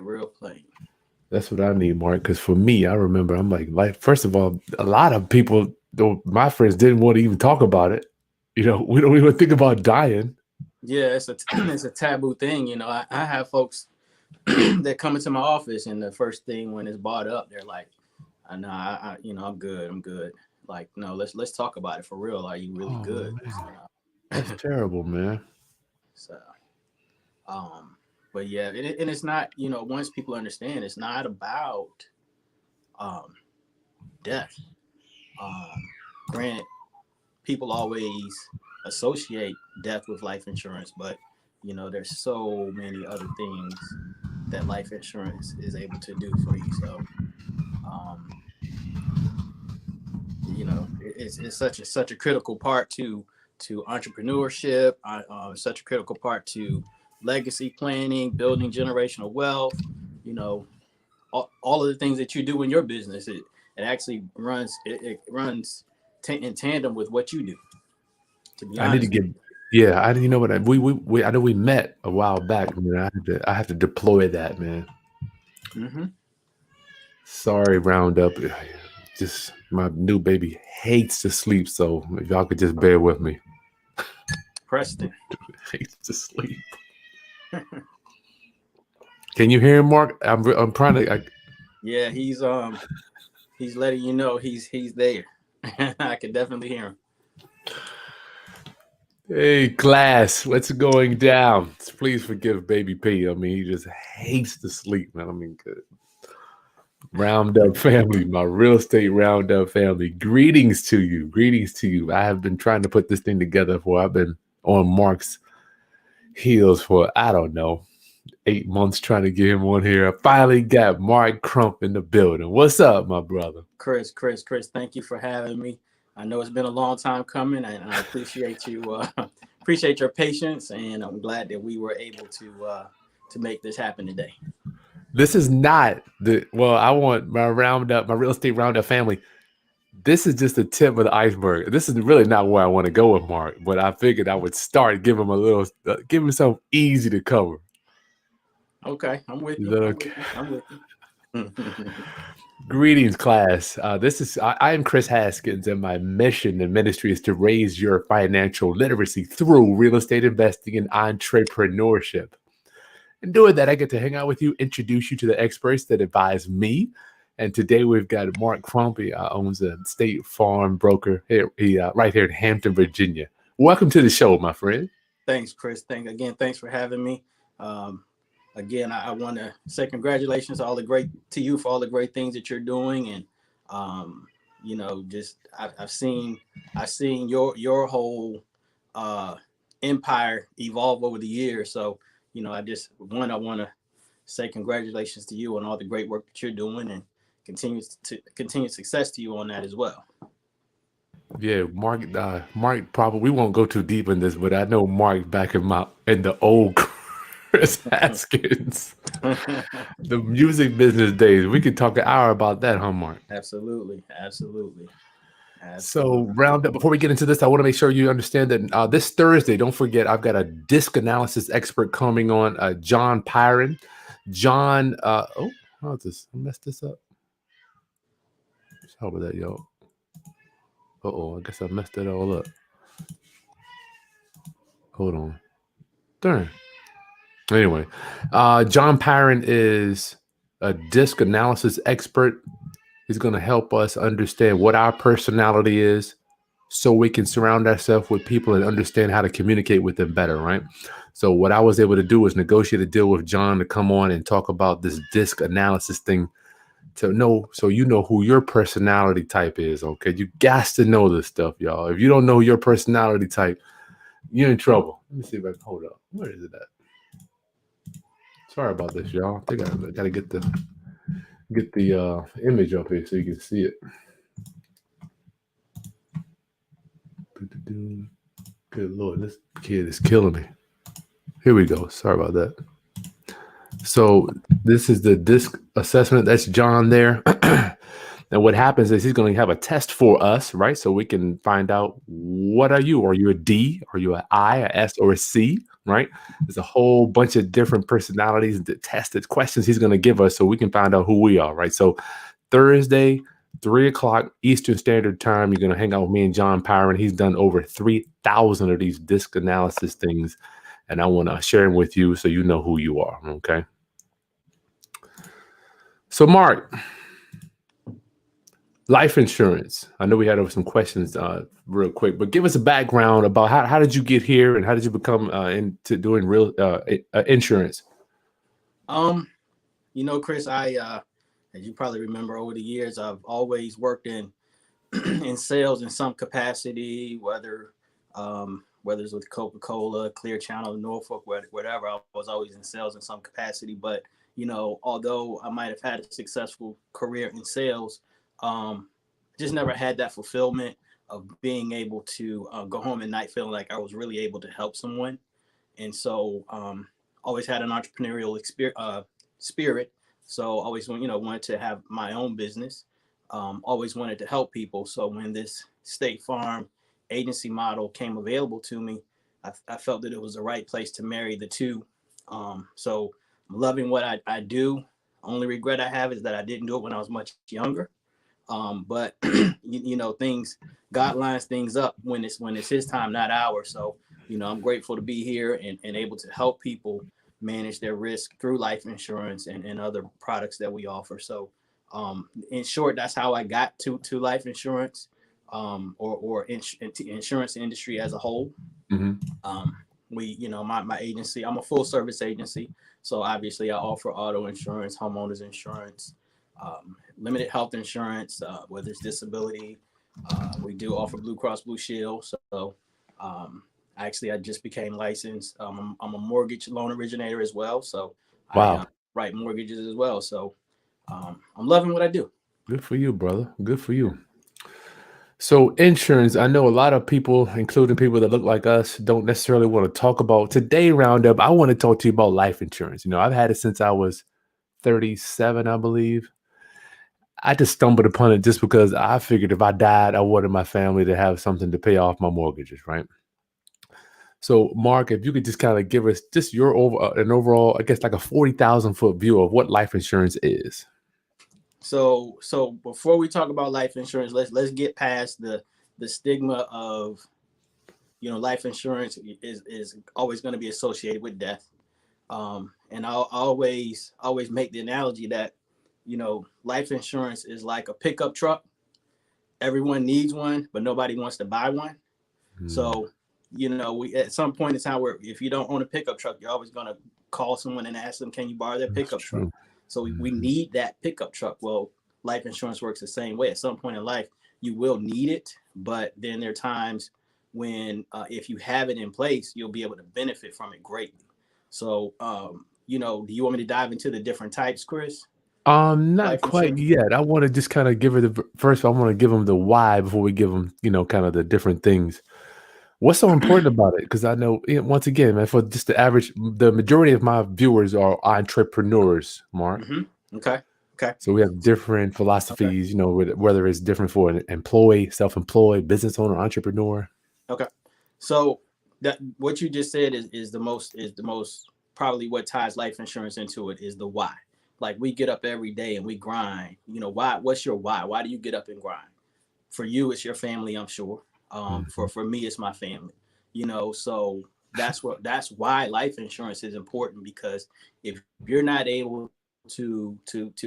real plain. That's what I need, Mark. Because for me, I remember I'm like, first of all, a lot of people, though my friends didn't want to even talk about it. We don't even think about dying. Yeah, it's a taboo thing. I have folks that come into my office, and the first thing when it's brought up, they're like, "No, I'm good. I'm good." Like, no, let's talk about it for real. Are you really Oh good? man, that's terrible, man. So, um, but yeah, and it's not. Once people understand, it's not about um death. Um, Granted, people always associate death with life insurance, but there's so many other things that life insurance is able to do for you. So, um, it's such a critical part to entrepreneurship, such a critical part to legacy planning, building generational wealth. You know, all of the things that you do in your business, it actually runs in tandem with what you do. To be I need to honest get. with you. Yeah, I you know what we I know we met a while back. Man, I have to deploy that, man. Hmm. Sorry, Roundup. Just my new baby hates to sleep, so if y'all could just bear with me. Preston. Hates to sleep. Can you hear him, Mark? I'm trying to. Yeah, he's letting you know he's there. I can definitely hear him. Hey, class, what's going down? Please forgive Baby P. I mean, he just hates to sleep, man. I mean, good. Roundup family, my real estate Roundup family. Greetings to you. Greetings to you. I have been trying to put this thing together I've been on Mark's heels for, I don't know, 8 months trying to get him on here. I finally got Mark Crump in the building. What's up, my brother? Chris, thank you for having me. I know it's been a long time coming, and I appreciate you. Appreciate your patience, and I'm glad that we were able to make this happen today. This is not I want my Roundup, my real estate Roundup family. This is just the tip of the iceberg. This is really not where I want to go with Mark, but I figured I would start, give him a little, give him something easy to cover. Okay, I'm with Is you. that I'm okay? with you. I'm with you. Greetings, class. I am Kris Haskins, and my mission and ministry is to raise your financial literacy through real estate investing and entrepreneurship. In doing that, I get to hang out with you, introduce you to the experts that advise me. And today we've got Mark Crump. He owns a State Farm broker here, right here in Hampton, Virginia. Welcome to the show, my friend. Thanks, Chris. Thanks for having me. Um, Again, I want to say congratulations to you for all the great things that you're doing, and um, just I've seen your whole uh, empire evolve over the years. So I want to say congratulations to you on all the great work that you're doing, and continued success to you on that as well. Yeah, Mark. Mark probably we won't go too deep in this, but I know Mark back in the old Kris Haskins, the music business days. We could talk an hour about that, huh, Mark? Absolutely, absolutely, So, absolutely. Roundup, before we get into this, I want to make sure you understand that this Thursday, don't forget, I've got a disc analysis expert coming on, John Pyron. John, how's this? I messed this up. How about that, yo? I guess I messed it all up. Hold on. Darn. Anyway, John Pyron is a disc analysis expert. He's going to help us understand what our personality is so we can surround ourselves with people and understand how to communicate with them better, right? So what I was able to do was negotiate a deal with John to come on and talk about this disc analysis thing to know, so you know who your personality type is, okay? You got to know this stuff, y'all. If you don't know your personality type, you're in trouble. Let me see if I can hold up. Where is it at? Sorry about this, y'all. I think I gotta get the image up here so you can see it. Good Lord, this kid is killing me. Here we go. Sorry about that. So this is the disc assessment. That's John there. And what happens is he's going to have a test for us, right? So we can find out, what are you? Are you a D? Are you an I, a S, or a C? right? There's a whole bunch of different personalities, the tested questions he's going to give us so we can find out who we are, right? So Thursday, 3 o'clock Eastern Standard Time, you're going to hang out with me and John Pyron. He's done over 3,000 of these disc analysis things, and I want to share them with you so you know who you are, okay? So, Mark, life insurance. I know we had some questions real quick, but give us a background about how did you get here and how did you become into doing real insurance? Kris, as you probably remember over the years, I've always worked in in sales in some capacity, whether it's with Coca-Cola, Clear Channel, Norfolk, whatever. I was always in sales in some capacity. But although I might have had a successful career in sales, just never had that fulfillment of being able to go home at night feeling like I was really able to help someone. And so always had an entrepreneurial spirit. So always wanted to have my own business. Always wanted to help people. So when this State Farm agency model came available to me, I felt that it was the right place to marry the two. So I'm loving what I do. Only regret I have is that I didn't do it when I was much younger. But things, God lines things up when it's his time, not ours. So, I'm grateful to be here and able to help people manage their risk through life insurance and other products that we offer. So, in short, that's how I got to life insurance, or insurance industry as a whole. Mm-hmm. My agency, I'm a full service agency. So obviously I offer auto insurance, homeowners insurance, limited health insurance, whether it's disability. We do offer Blue Cross Blue Shield. So actually I just became licensed. I'm a mortgage loan originator as well. So I Wow. write mortgages as well. So I'm loving what I do. Good for you, brother. Good for you. So insurance, I know a lot of people, including people that look like us, don't necessarily want to talk about today Roundup. I want to talk to you about life insurance. I've had it since I was 37, I believe. I just stumbled upon it just because I figured if I died, I wanted my family to have something to pay off my mortgages, right? So, Mark, if you could just kind of give us just your an overall, I guess, like a 40,000 foot view of what life insurance is. So before we talk about life insurance, let's get past the stigma of life insurance is always going to be associated with death. And I'll always make the analogy that life insurance is like a pickup truck. Everyone needs one, but nobody wants to buy one. So we at some point in time where if you don't own a pickup truck, you're always going to call someone and ask them, can you borrow their pickup truck? So we need that pickup truck. Well, life insurance works the same way. At some point in life, you will need it, but then there are times when if you have it in place, you'll be able to benefit from it greatly. So, do you want me to dive into the different types, Kris? Not Life quite insurance? yet. I want to just kind of give it first. I want to give them the why before we give them, kind of the different things. What's so important about it? Because I know, once again, man, for just the majority of my viewers are entrepreneurs, Mark. Mm-hmm. Okay. So we have different Okay. philosophies, whether it's different for an employee, self-employed, business owner, entrepreneur. Okay. So that what you just said is the most probably what ties life insurance into it is the why. Like we get up every day and we grind. Why? What's your why? Why do you get up and grind? For you, it's your family, I'm sure. Mhm. For me, it's my family. So that's why life insurance is important, because if you're not able to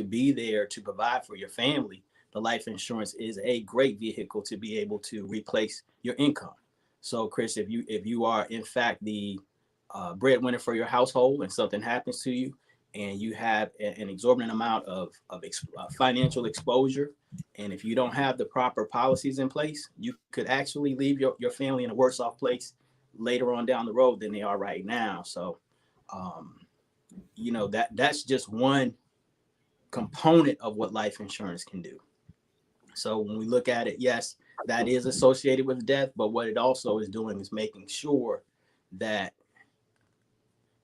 be there to provide for your family, the life insurance is a great vehicle to be able to replace your income. So, Kris, if you are in fact the breadwinner for your household and something happens to you, and you have an exorbitant amount of financial exposure, and if you don't have the proper policies in place, you could actually leave your family in a worse off place later on down the road than they are right now. So, um, that's just one component of what life insurance can do. So when we look at it, yes, that is associated with death, but what it also is doing is making sure that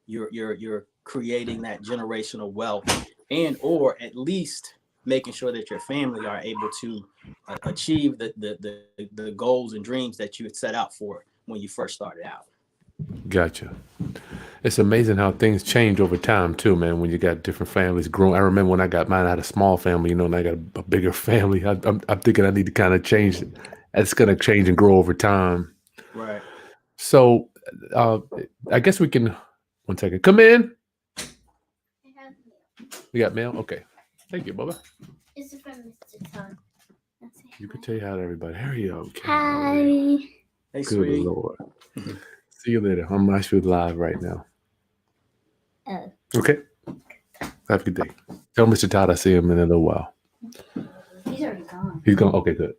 you're creating that generational wealth, and or at least making sure that your family are able to achieve the goals and dreams that you had set out for when you first started out. Gotcha. It's amazing how things change over time too, man. When you got different families growing, I remember when I got mine, I had a small family, and I got a bigger family. I'm thinking I need to kind of change. It's going to change and grow over time. Right. So, uh, I guess we can. One second, come in. We got mail. Okay, thank you, Bubba. It's from Mr. Todd. You can say hi to everybody. Here you go. Hi. Hey, Good sweetie. Lord. See you later. I'm actually live right now. Oh. Okay. Have a good day. Tell Mr. Todd I see him in a little while. He's already gone. He's gone. Okay, good.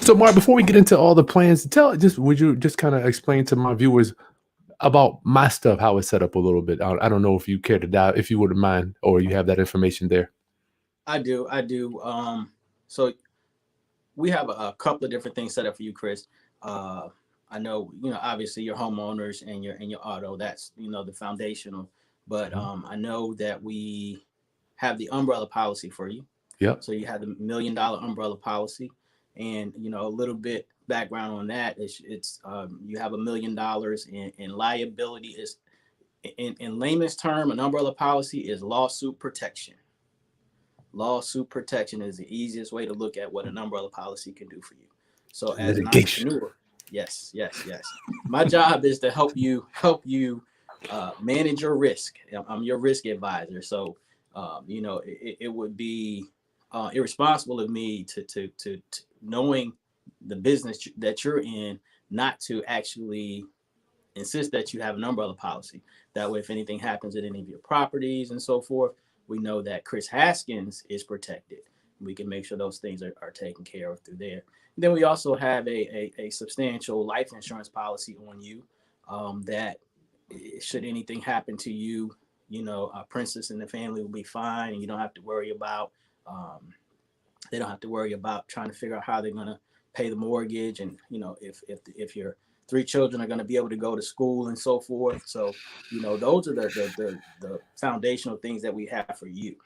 So, Mark, before we get into all the plans, would you just kind of explain to my viewers about my stuff, how it's set up a little bit? I don't know if you care to dive, if you wouldn't mind, or you have that information there. I do. So we have a couple of different things set up for you, Kris. I know, obviously your homeowners and your auto, that's, the foundational, but I know that we have the umbrella policy for you. Yep. So you have the $1 million umbrella policy, and, a little bit background on that is you have $1 million in liability. Is in layman's term, an umbrella policy is lawsuit protection. Lawsuit protection is the easiest way to look at what an umbrella policy can do for you. So as an Litigation. entrepreneur, yes. My job is to help you manage your risk. I'm your risk advisor. So, it would be irresponsible of me to knowing the business that you're in, not to actually insist that you have an umbrella policy. That way, if anything happens at any of your properties and so forth, we know that Kris Haskins is protected. We can make sure those things are taken care of through there. And then we also have a substantial life insurance policy on you, that should anything happen to you, a princess in the family will be fine, and you don't have to worry about they don't have to worry about trying to figure out how they're going to pay the mortgage, and if your 3 children are going to be able to go to school and so forth. So those are the foundational things that we have for you.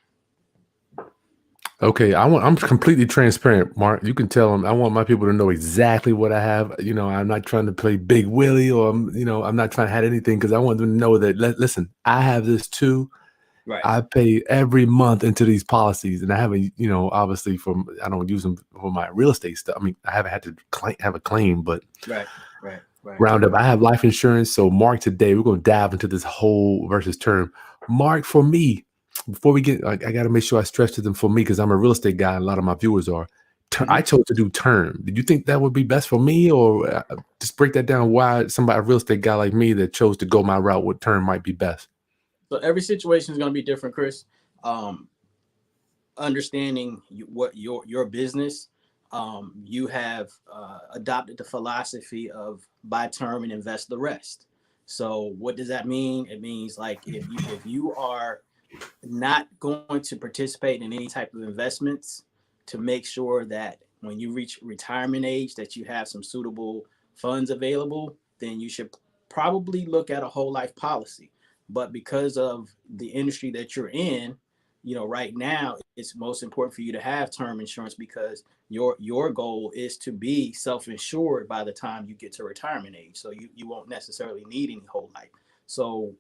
Okay, I'm completely transparent, Mark. You can tell them I want my people to know exactly what I have. I'm not trying to play Big Willie, or I'm not trying to have anything, because I want them to know that listen, I have this too. Right. I pay every month into these policies, and I haven't, obviously I don't use them for my real estate stuff. I mean, I haven't had to have a claim, but Right. Roundup, I have life insurance. So, Mark, today we're going to dive into this whole versus term. Mark, for me, before we get, I got to make sure I stress to them, for me, because I'm a real estate guy, and a lot of my viewers are. I chose to do term. Did you think that would be best for me, or just break that down? Why a real estate guy like me that chose to go my route, what term might be best? So every situation is going to be different, Kris. Understanding what your business, you have adopted the philosophy of buy term and invest the rest. So what does that mean? It means, like, if you are not going to participate in any type of investments, to make sure that when you reach retirement age that you have some suitable funds available, then you should probably look at a whole life policy. But because of the industry that you're in, right now it's most important for you to have term insurance, because your goal is to be self-insured by the time you get to retirement age. So you won't necessarily need any whole life. So,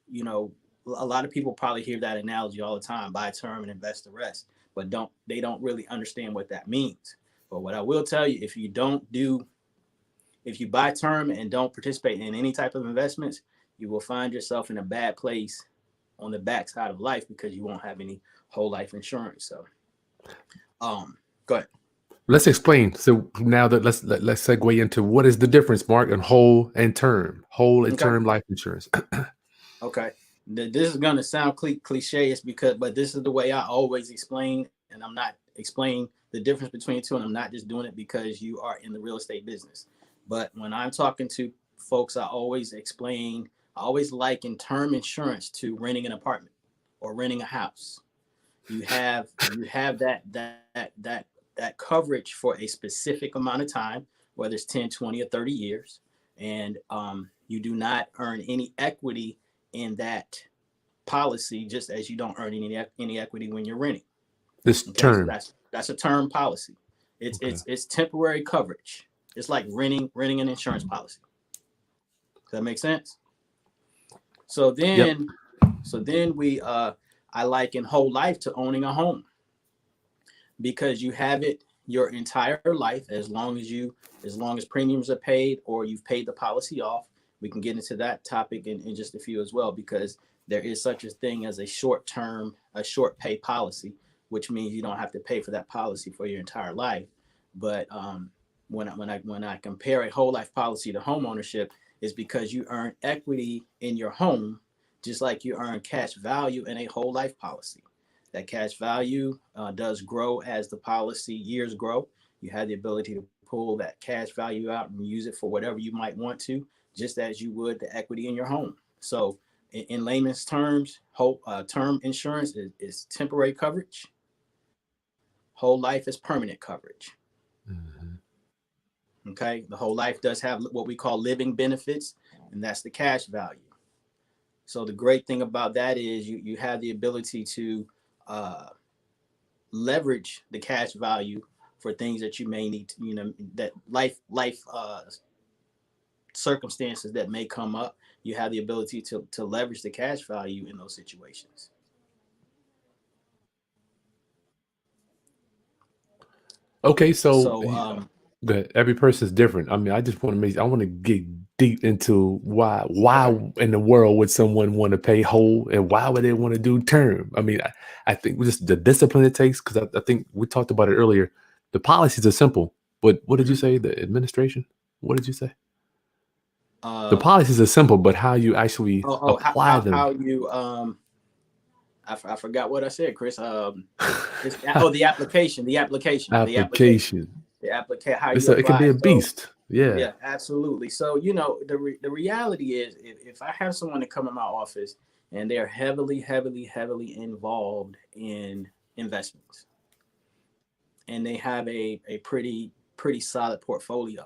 a lot of people probably hear that analogy all the time: buy term and invest the rest, but they don't really understand what that means. But what I will tell you, if you buy term and don't participate in any type of investments, you will find yourself in a bad place on the backside of life, because you won't have any whole life insurance. So, go ahead. Let's explain. So now that let's segue into what is the difference, Mark, in whole and term, term life insurance. Okay. This is going to sound cliche, but this is the way I always explain, and I'm not explaining the difference between the two, and I'm not just doing it because you are in the real estate business. But when I'm talking to folks, I always liken term insurance to renting an apartment or renting a house. You have that coverage for a specific amount of time, whether it's 10, 20, or 30 years, and you do not earn any equity in that policy, just as you don't earn any equity when you're renting. This term, so that's a term policy. It's temporary coverage. It's like renting an insurance policy. Does that make sense? So Yep. then I liken whole life to owning a home, because you have it your entire life as long as premiums are paid or you've paid the policy off. We can get into that topic in just a few as well, because there is such a thing as a short pay policy, which means you don't have to pay for that policy for your entire life. But when I compare a whole life policy to home ownership, is because you earn equity in your home, just like you earn cash value in a whole life policy. That cash value does grow as the policy years grow. You have the ability to pull that cash value out and use it for whatever you might want to, just as you would the equity in your home. So in layman's terms, term insurance is temporary coverage. Whole life is permanent coverage. Mhm. Okay. The whole life does have what we call living benefits, and that's the cash value. So the great thing about that is you have the ability to uh, leverage the cash value for things that you may need to, that life circumstances that may come up. You have the ability to leverage the cash value in those situations. Okay, so So good. Every person's different. I mean, I want to get deep into why okay. in the world would someone want to pay whole, and why would they want to do term? I mean, I think just the discipline it takes, because I think we talked about it earlier. The policies are simple, but what did you Mhm. say? The administration? What did you say? The uh policies are simple, but how you actually apply them. how you I forgot what I said, Chris. The application, Application. the application, how It's you it can be apply. a So beast. Yeah. yeah, absolutely. So the reality is, if I have someone to come in my office and they're heavily involved in investments, and they have a pretty solid portfolio,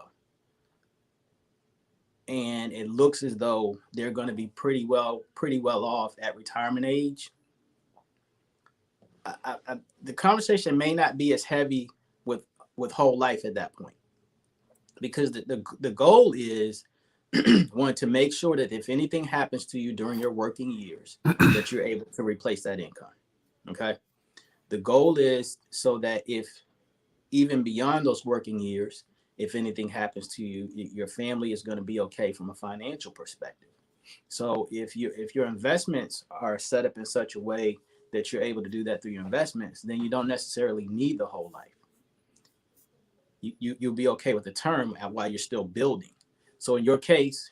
and it looks as though they're going to be pretty well off at retirement age, the conversation may not be as heavy with whole life at that point, because the goal is one, to make sure that if anything happens to you during your working years, that you're able to replace that income. Okay. The goal is so that if even beyond those working years, if anything happens to you, your family is going to be okay from a financial perspective. So if your investments are set up in such a way that you're able to do that through your investments, then you don't necessarily need the whole life. You'll be okay with the term while you're still building. So in your case,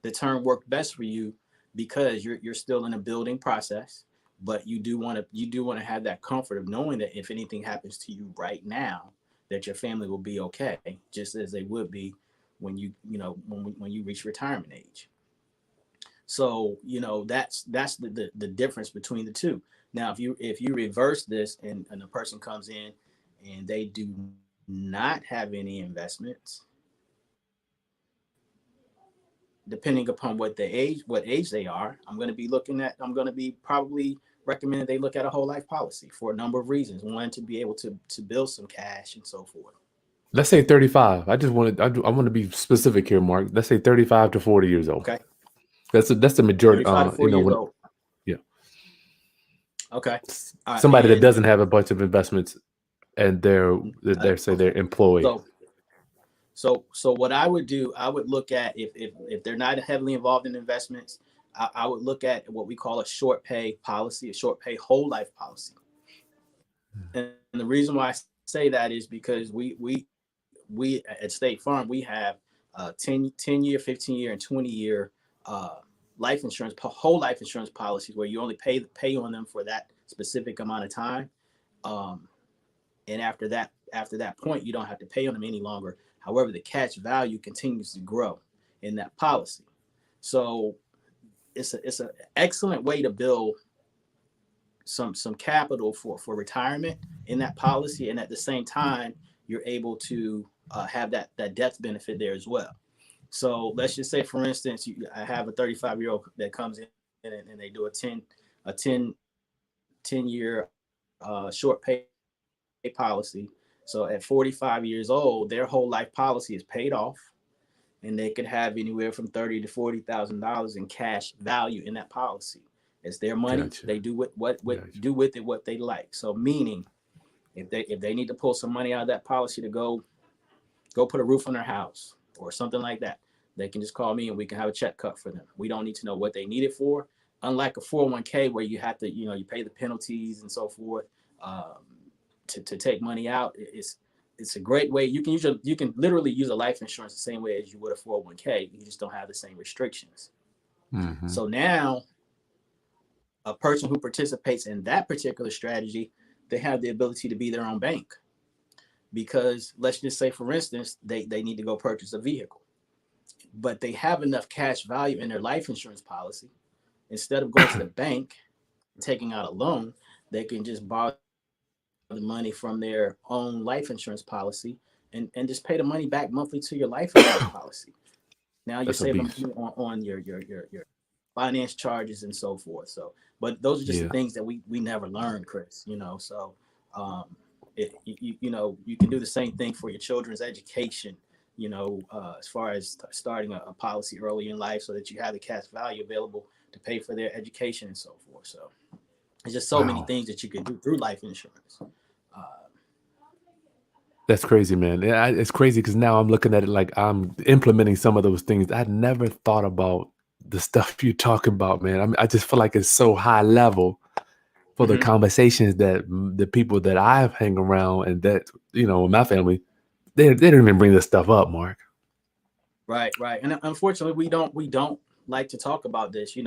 the term worked best for you because you're still in a building process, but you do want to have that comfort of knowing that if anything happens to you right now, that your family will be okay, just as they would be when you reach retirement age. So that's the difference between the two. Now, if you reverse this, and a person comes in and they do not have any investments, depending upon what age they are, I'm going to be probably recommending they look at a whole life policy for a number of reasons. One, to be able to build some cash and so forth. Let's say 35. I want to be specific here, Mark. Let's say 35 to 40 years old. Okay. That's the majority. 35 to 40 years When old. yeah, Okay. somebody that And doesn't have a bunch of investments, and they're employed. so so what I would do, I would look at, if they're not heavily involved in investments, I would look at what we call a short pay policy, a short pay whole life policy. And the reason why I say that is because we at State Farm, we have 10 year, 15-year, and 20-year whole life insurance policies, where you only pay on them for that specific amount of time. Um, and after that point, you don't have to pay on them any longer. However, the cash value continues to grow in that policy. So it's an excellent way to build some capital for retirement in that policy, and at the same time, you're able to have that death benefit there as well. So let's just say, for instance, I have a 35-year-old that comes in, and they do a 10 year short pay policy. So at 45 years old, their whole life policy is paid off, and they could have anywhere from $30,000 to $40,000 in cash value in that policy. It's their money. Gotcha. They do what Gotcha. do with it what they like. So meaning, if they need to pull some money out of that policy to go put a roof on their house or something like that, they can just call me and we can have a check cut for them. We don't need to know what they need it for. Unlike a 401k where you have to, you pay the penalties and so forth to take money out. It's a great way. You can literally use a life insurance the same way as you would a 401k. You just don't have the same restrictions. Mm-hmm. So now a person who participates in that particular strategy, they have the ability to be their own bank. Because let's just say, for instance, they need to go purchase a vehicle, but they have enough cash value in their life insurance policy. Instead of going to the bank and taking out a loan, they can just borrow the money from their own life insurance policy and just pay the money back monthly to your life insurance policy. Now you're saving on your finance charges and so forth. So, but those are just the things that we never learned, Kris. So you can do the same thing for your children's education. As far as starting a policy early in life, so that you have the cash value available to pay for their education and so forth. So there's just so many things that you can do through life insurance. That's crazy, man. It's crazy because now I'm looking at it like I'm implementing some of those things. I never thought about the stuff you're talking about, man. I just feel like it's so high level for the conversations that the people that I've hang around and that, my family, they don't even bring this stuff up, Mark. Right. And unfortunately, we don't like to talk about this.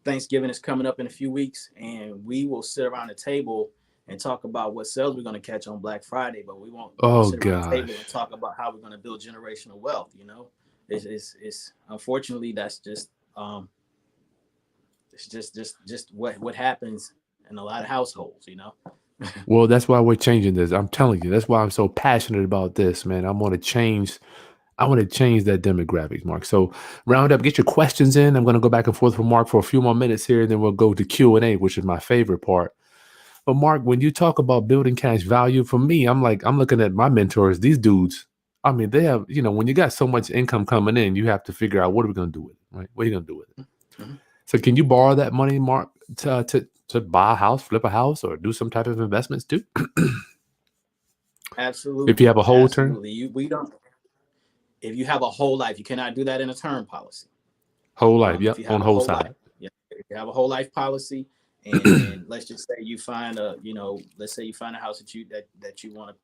Thanksgiving is coming up in a few weeks, and we will sit around the table and talk about what sales we're going to catch on Black Friday, but we won't sit around the table and talk about how we're going to build generational wealth. It's unfortunately, that's just it's just what happens in a lot of households. Well, that's why we're changing this. I'm telling you, that's why I'm so passionate about this, man. I want to change that demographics, Mark. So Roundup, get your questions in. I'm going to go back and forth with Mark for a few more minutes here, and then we'll go to Q&A, which is my favorite part. But Mark, when you talk about building cash value, for me, I'm looking at my mentors, these dudes. I mean, they have, when you got so much income coming in, you have to figure out, what are we going to do with it, right? What are you going to do with it? Mm-hmm. So can you borrow that money, Mark, to buy a house, flip a house, or do some type of investments too? Absolutely. If you have a whole term? If you have a whole life, you cannot do that in a term policy. Whole life, on whole side. If you have a whole life policy, and let's just say you find a house that you want to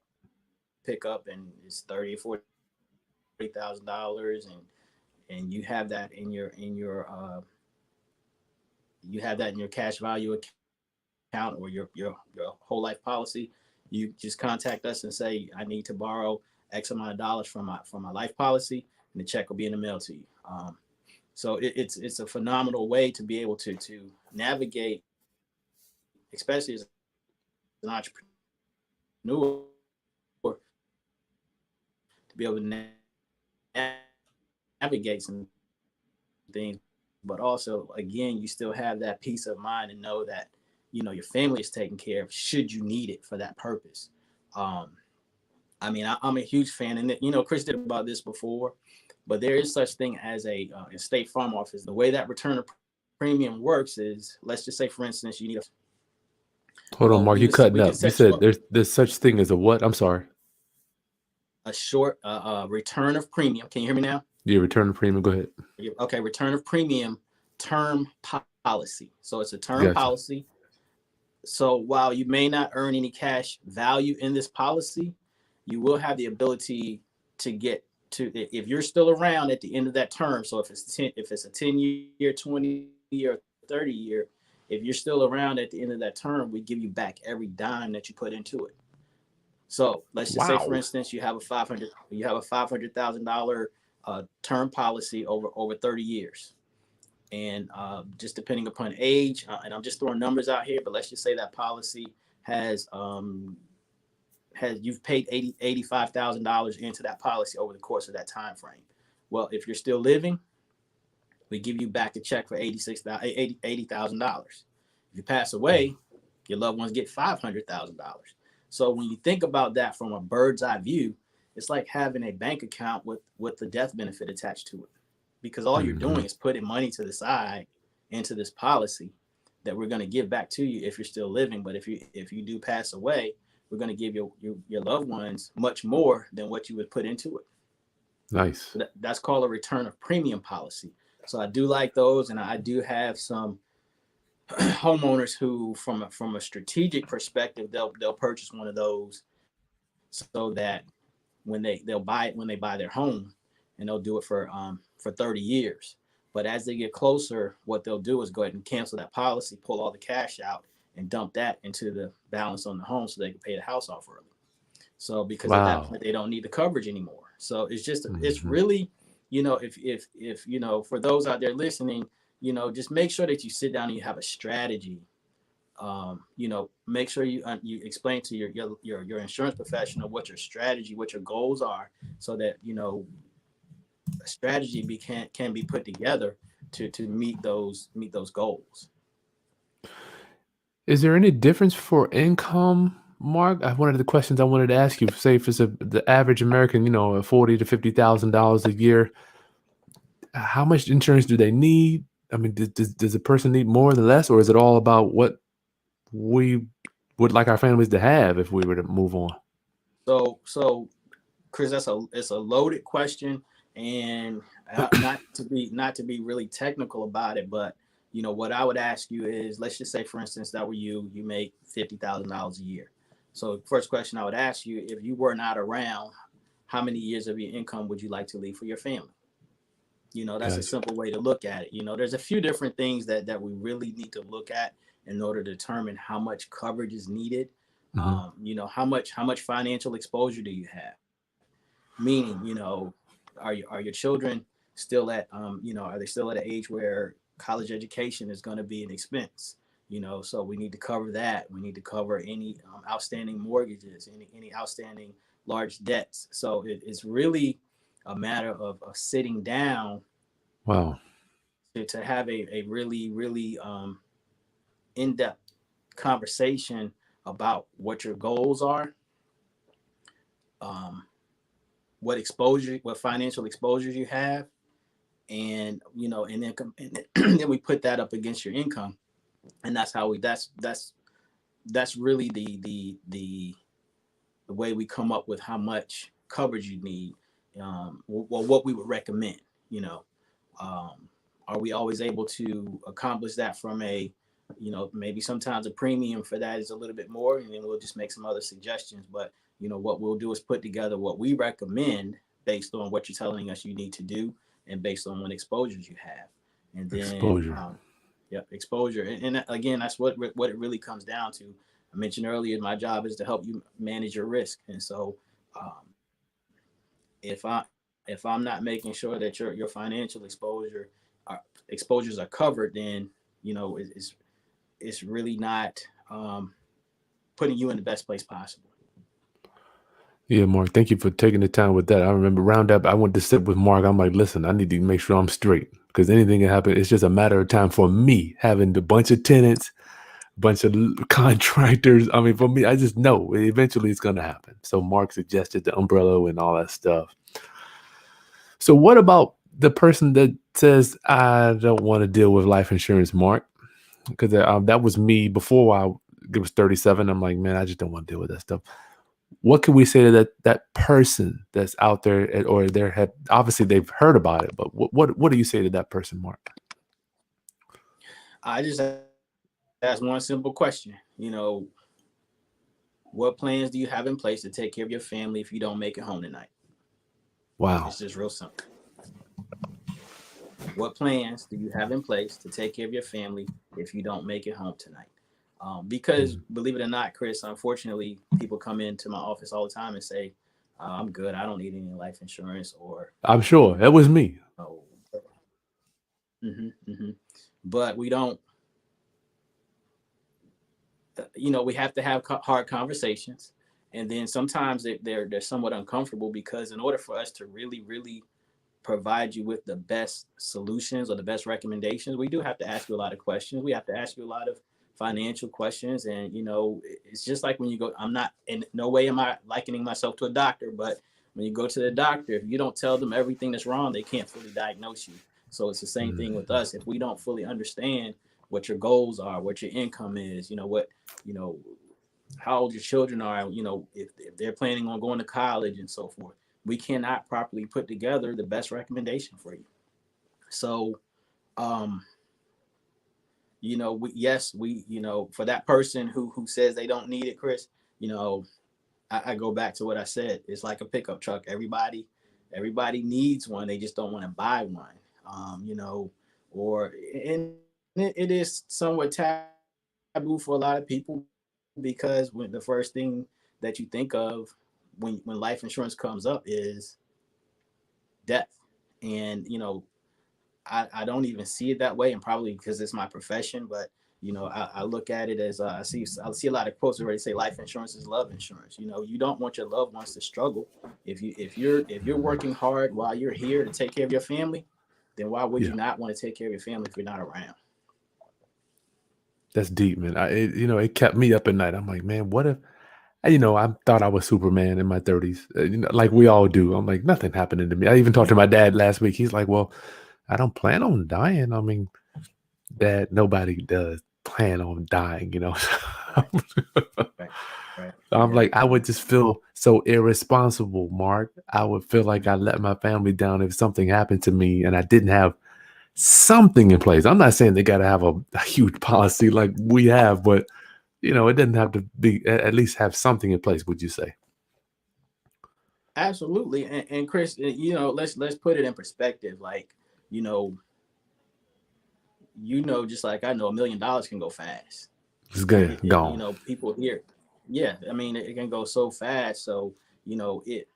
pick up, and it's $30,000 or $40,000, and you have that in your cash value account or your whole life policy. You just contact us and say, I need to borrow X amount of dollars from my life policy, and the check will be in the mail to you. So it's a phenomenal way to be able to navigate, especially as an entrepreneur, to be able to navigate some things, but also, again, you still have that peace of mind and know that your family is taken care of should you need it for that purpose. I'm a huge fan, and Kris did about this before, but there is such thing as a State Farm office. The way that return of premium works is, let's just say, for instance, you need Hold on, Mark, you cutting up. You said there's such thing as a what? I'm sorry. A short return of premium. Can you hear me now? Yeah, return of premium. Go ahead. Okay, return of premium term policy. So it's a term policy. So while you may not earn any cash value in this policy, you will have the ability to get to, if you're still around at the end of that term. So if it's a 10-year, 20-year, 30-year, if you're still around at the end of that term, we give you back every dime that you put into it. So let's just say, for instance, you have a $500,000 term policy over 30 years. And just depending upon age, and I'm just throwing numbers out here, but let's just say that policy has you've paid $85,000 into that policy over the course of that time frame. Well, if you're still living, we give you back a check for $80,000. If you pass away, your loved ones get $500,000. So when you think about that from a bird's eye view, it's like having a bank account with the death benefit attached to it, because all you're Mhm. doing is putting money to the side into this policy that we're going to give back to you if you're still living. But if you do pass away, we're going to give your loved ones much more than what you would put into it. Nice. So that's called a return of premium policy. So I do like those, and I do have some homeowners who, from a strategic perspective, they'll purchase one of those so that they'll buy it when they buy their home, and they'll do it for 30 years. But as they get closer, what they'll do is go ahead and cancel that policy, pull all the cash out, and dump that into the balance on the home so they can pay the house off early. So because at that Wow. point they don't need the coverage anymore. So it's Mhm. really, if for those out there listening, just make sure that you sit down and you have a strategy. Make sure you explain to your insurance professional what your strategy, what your goals are, so that a strategy can be put together to meet those goals. Is there any difference for income, Mark? One of the questions I wanted to ask you, say if it's the average American, $40 to $50,000 a year, how much insurance do they need? I mean, does a person need more or less, or is it all about what we would like our families to have if we were to move on? So Chris, it's a loaded question, and not to be really technical about it, but what I would ask you is, let's just say, for instance, that were you make $50,000 a year. So first question I would ask you, if you were not around, how many years of your income would you like to leave for your family? That's a Gotcha. simple way to look at it. There's a few different things that we really need to look at in order to determine how much coverage is needed. Hmm. How much financial exposure do you have? Meaning, are your children still are they still at an age where college education is going to be an expense? So we need to cover that. We need to cover any outstanding mortgages, any outstanding large debts. So it's really a matter of sitting down Wow. to have a really, really in-depth conversation about what your goals are, um, what financial exposures you have, and then we put that up against your income, and that's really the way we come up with how much coverage you need. Well, what we would recommend. You know, um, are we always able to accomplish that from maybe sometimes a premium for that is a little bit more, and then we'll just make some other suggestions. But what we'll do is put together what we recommend based on what you're telling us you need to do, and based on what exposures you have, and then Exposure. yeah, exposure. And again, that's what it really comes down to. I mentioned earlier, my job is to help you manage your risk, and so um, if I'm not making sure that your financial exposures are covered, then it's really not um, putting you in the best place possible. Yeah, Mark, thank you for taking the time with that. I remember Roundup, I went to sit with Mark. I'm like, listen, I need to make sure I'm straight because anything can happen. It's just a matter of time for me having a bunch of tenants, bunch of contractors. I mean, for me, I just know eventually it's going to happen. So Mark suggested the umbrella and all that stuff. So what about the person that says, I don't want to deal with life insurance, Mark? Because that was me before it was 37. I'm like, man, I just don't want to deal with that stuff. What can we say to that person that's out there, or they have obviously they've heard about it, but what do you say to that person, Mark? I just ask one simple question. What plans do you have in place to take care of your family if you don't make it home tonight? Wow. It's just real simple. What plans do you have in place to take care of your family if you don't make it home tonight? Because Mhm. believe it or not, Chris, unfortunately, people come into my office all the time and say, "I'm good. I don't need any life insurance," or I'm you sure that was me. know, but we don't. We have to have hard conversations, and then sometimes they're somewhat uncomfortable, because in order for us to really, really provide you with the best solutions or the best recommendations, we do have to ask you a lot of questions. We have to ask you a lot of financial questions. And, it's just like when you go, I'm not, in no way am I likening myself to a doctor, but when you go to the doctor, if you don't tell them everything that's wrong, they can't fully diagnose you. So it's the same thing with us. If we don't fully understand what your goals are, what your income is, you know, how old your children are, if they're planning on going to college and so forth, we cannot properly put together the best recommendation for you. So, for that person who says they don't need it, Chris, I go back to what I said. It's like a pickup truck. Everybody needs one. They just don't want to buy one. And it is somewhat taboo for a lot of people, because when the first thing that you think of when life insurance comes up is death. And I don't even see it that way, and probably because it's my profession. But I look at it as I see a lot of quotes already say life insurance is love insurance. You don't want your loved ones to struggle. If you're working hard while you're here to take care of your family, then why would you not want to take care of your family if you're not around? That's deep, man. It kept me up at night. I'm like, man, what if, I thought I was Superman in my 30s, like we all do. I'm like, nothing happening to me. I even talked to my dad last week. He's like, well, I don't plan on dying. I mean, Dad, nobody does plan on dying, Right. I'm Yeah. like, I would just feel so irresponsible, Mark. I would feel like I let my family down if something happened to me and I didn't have something in place. I'm not saying they got to have a huge policy like we have, but it doesn't have to be, at least have something in place, would you say? Absolutely. And Chris, let's put it in perspective. Like, just like I know, $1 million can go fast. It's good. Gone. People here, yeah, I mean, it can go so fast. So, it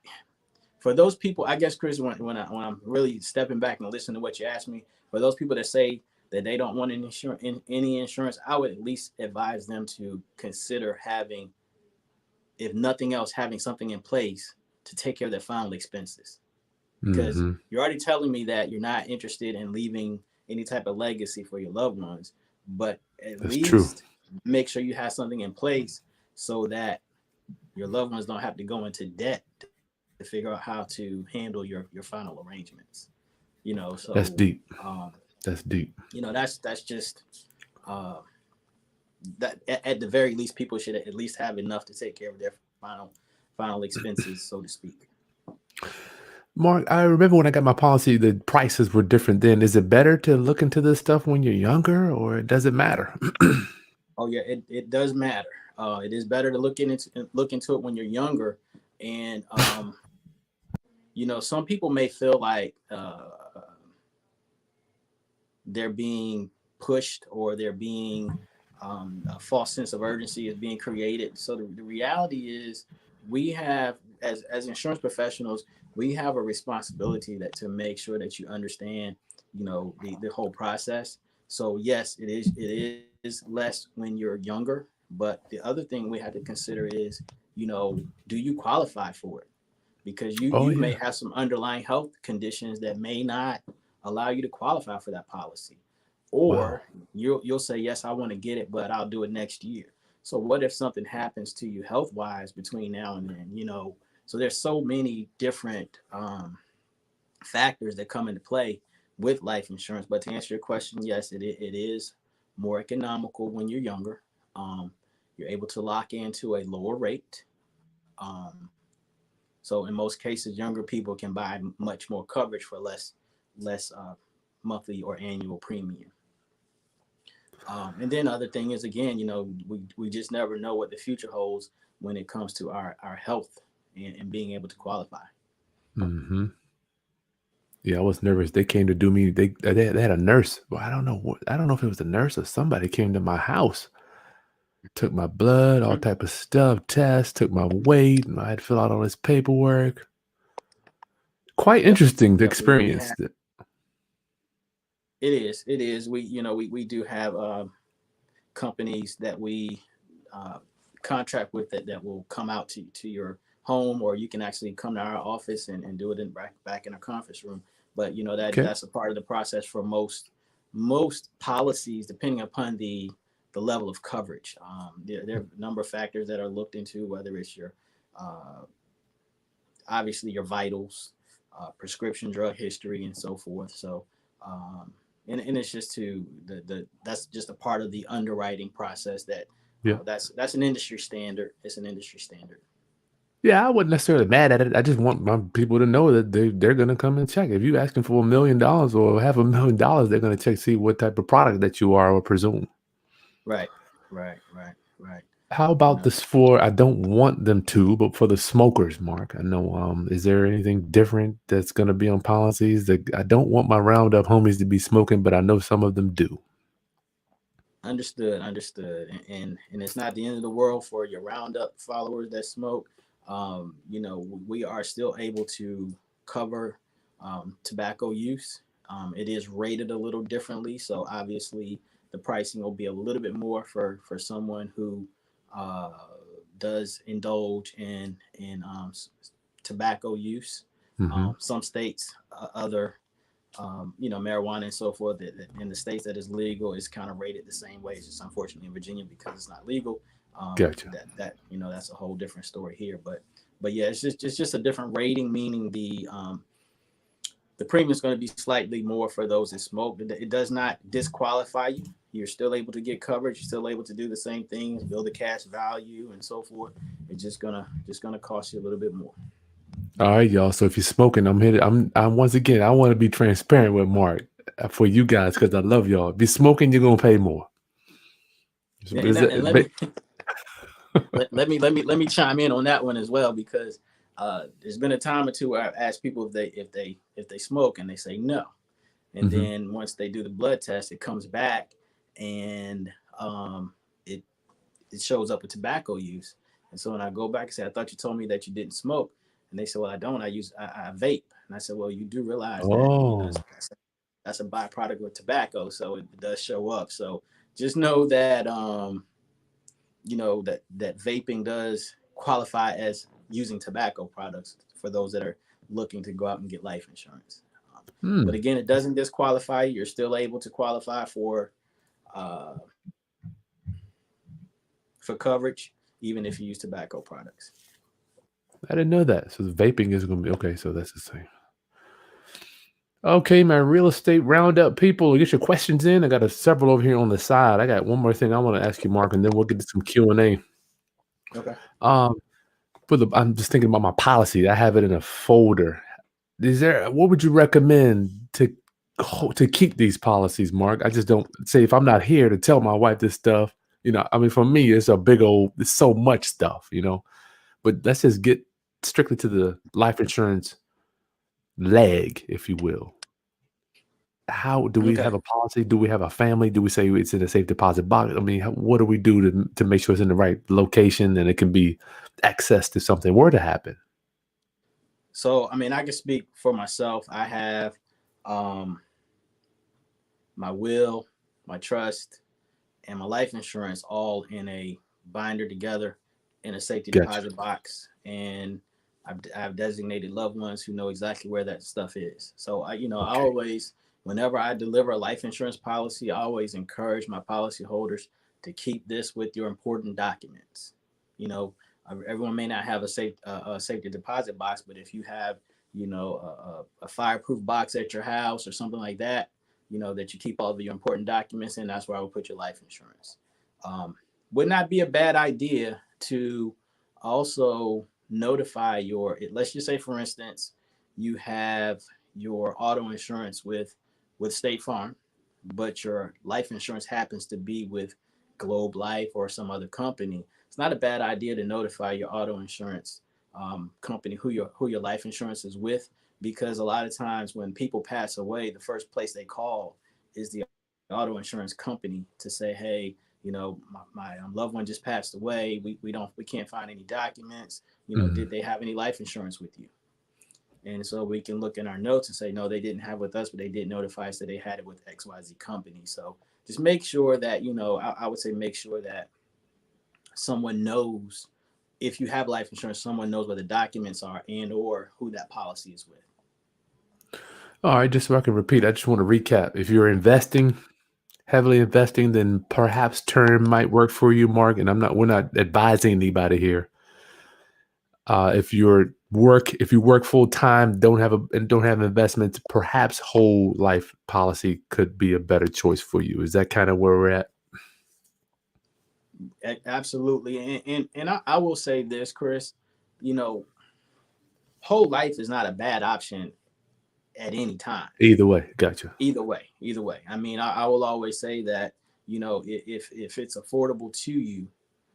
for those people, I guess, Chris, when I'm really stepping back and listening to what you asked me, for those people that say that they don't want any insurance, I would at least advise them to consider having, if nothing else, having something in place to take care of their final expenses. Because you're already telling me that you're not interested in leaving any type of legacy for your loved ones, but at That's least true. make sure you have something in place so that your loved ones don't have to go into debt to figure out how to handle your final arrangements. So That's deep. um, That's deep. that's just uh, that at the very least, people should at least have enough to take care of their final expenses, so to speak. Mark, I remember when I got my policy, the prices were different then. Is it better to look into this stuff when you're younger, or does it matter? Oh yeah, it does matter. It is better to look into it when you're younger. And some people may feel like they're being pushed, or they're being a false sense of urgency is being created. So the reality is, we have, as insurance professionals, we have a responsibility to make sure that you understand, the whole process. So yes, it is less when you're younger, but the other thing we have to consider is, do you qualify for it? Because you Oh you may yeah. have some underlying health conditions that may not allow you to qualify for that policy. Wow. Or you'll say, yes, I want to get it, but I'll do it next year. So what if something happens to you health wise between now and then? So there's so many different factors that come into play with life insurance. But to answer your question, yes, it is more economical when you're younger. You're able to lock into a lower rate. So in most cases, younger people can buy much more coverage for less monthly or annual premium. And then the other thing is, again, we just never know what the future holds when it comes to our health and being able to qualify. hmm Yeah, I was nervous. They came to do me. They had a nurse. Well, I don't know. I don't know if it was a nurse or somebody came to my house, took my blood, all Mhm. type of stuff, tests, took my weight, and I had to fill out all this paperwork. Quite Yep. interesting to Yep. We experience. have it is we do have companies that we uh, contract with that will come out to your home, or you can actually come to our office and do it back in a conference room. But Okay. that's a part of the process for most policies, depending upon the level of coverage. There are a number of factors that are looked into, whether it's your uh, obviously your vitals, prescription drug history, and so forth. So, um, and it's just to the that's just a part of the underwriting process that Yeah. that's an industry standard. It's an industry standard. Yeah, I wasn't necessarily mad at it. I just want my people to know that they're gonna come and check. If you asking for $1 million or $500,000, they're gonna check see what type of product that you are or presume. Right, right. How You about know, this for I don't want them to, but for the smokers, Mark? I know is there anything different that's gonna be on policies that I don't want my Roundup homies to be smoking, but I know some of them do. understood, and it's not the end of the world for your Roundup followers that smoke. We are still able to cover tobacco use. It is rated a little differently, so obviously the pricing will be a little bit more for someone who uh, does indulge in tobacco use. Hmm. Some states, other marijuana and so forth. In the states that is legal, is kind of rated the same way. It's just unfortunately in Virginia because it's not legal. Gotcha. That's a whole different story here. But yeah, it's just a different rating, meaning the premium is going to be slightly more for those that smoke. It does not disqualify you. You're still able to get coverage. You're still able to do the same things, build a cash value, and so forth. It's just gonna cost you a little bit more. All right, y'all. So if you're smoking, I'm here. I'm once again. I want to be transparent with Mark for you guys because I love y'all. If you're smoking, you're gonna pay more. And, Is that, and it, let me let me chime in on that one as well, because there's been a time or two where I've asked people if they smoke, and they say no, and Mhm. then once they do the blood test, it comes back, and it it shows up with tobacco use. And so when I go back and say, I thought you told me that you didn't smoke, and they said, well, I don't. I vape. And I said, well, you do realize that Oh, that's a byproduct of tobacco, so it does show up. So just know that that vaping does qualify as using tobacco products for those that are looking to go out and get life insurance. But hmm. again, it doesn't disqualify you. You're still able to qualify uh, for coverage, even if you use tobacco products. I didn't know that. So the vaping is gonna be okay. So that's the same. Okay, my real estate roundup people, get your questions in. I got several over here on the side. I got one more thing I want to ask you, Mark, and then we'll get to some Q&A. Okay. Um, I'm just thinking about my policy. I have it in a folder. What would you recommend to keep these policies, Mark? I just don't say if I'm not here to tell my wife this stuff. I mean, for me, it's so much stuff. But let's just get strictly to the life insurance leg, if you will. How do we Okay. have a policy? Do we have a family? Do we say it's in a safe deposit box? I mean, what do we do to make sure it's in the right location and it can be access to something were to happen? So, I mean, I can speak for myself. I have um, my will, my trust, and my life insurance all in a binder together in a safety Gotcha. deposit box. And I've designated loved ones who know exactly where that stuff is. So, I Okay. always, whenever I deliver a life insurance policy, I always encourage my policyholders to keep this with your important documents. You know, everyone may not have a safety deposit box, but if you have, a fireproof box at your house or something like that, that you keep all of your important documents in, that's where I would put your life insurance. Um, would not be a bad idea to also notify let's just say, for instance, you have your auto insurance with State Farm, but your life insurance happens to be with Globe Life or some other company. It's not a bad idea to notify your auto insurance company who your life insurance is with, because a lot of times when people pass away, the first place they call is the auto insurance company to say, hey, my loved one just passed away. We can't find any documents. Did Mhm. they have any life insurance with you? And so we can look in our notes and say, no, they didn't have with us, but they did notify us that they had it with XYZ company. So just make sure that, I would say make sure that someone knows, if you have life insurance, someone knows where the documents are and or who that policy is with. All right, just so I can repeat, I just want to recap. If you're investing, heavily investing, then perhaps term might work for you, Mark. And we're not advising anybody here. If you work full time, don't have investments, perhaps whole life policy could be a better choice for you. Is that kind of where we're at? Absolutely. And I will say this, Kris, whole life is not a bad option at any time. Either way, gotcha. Either way. I mean, I will always say that, if it's affordable to you,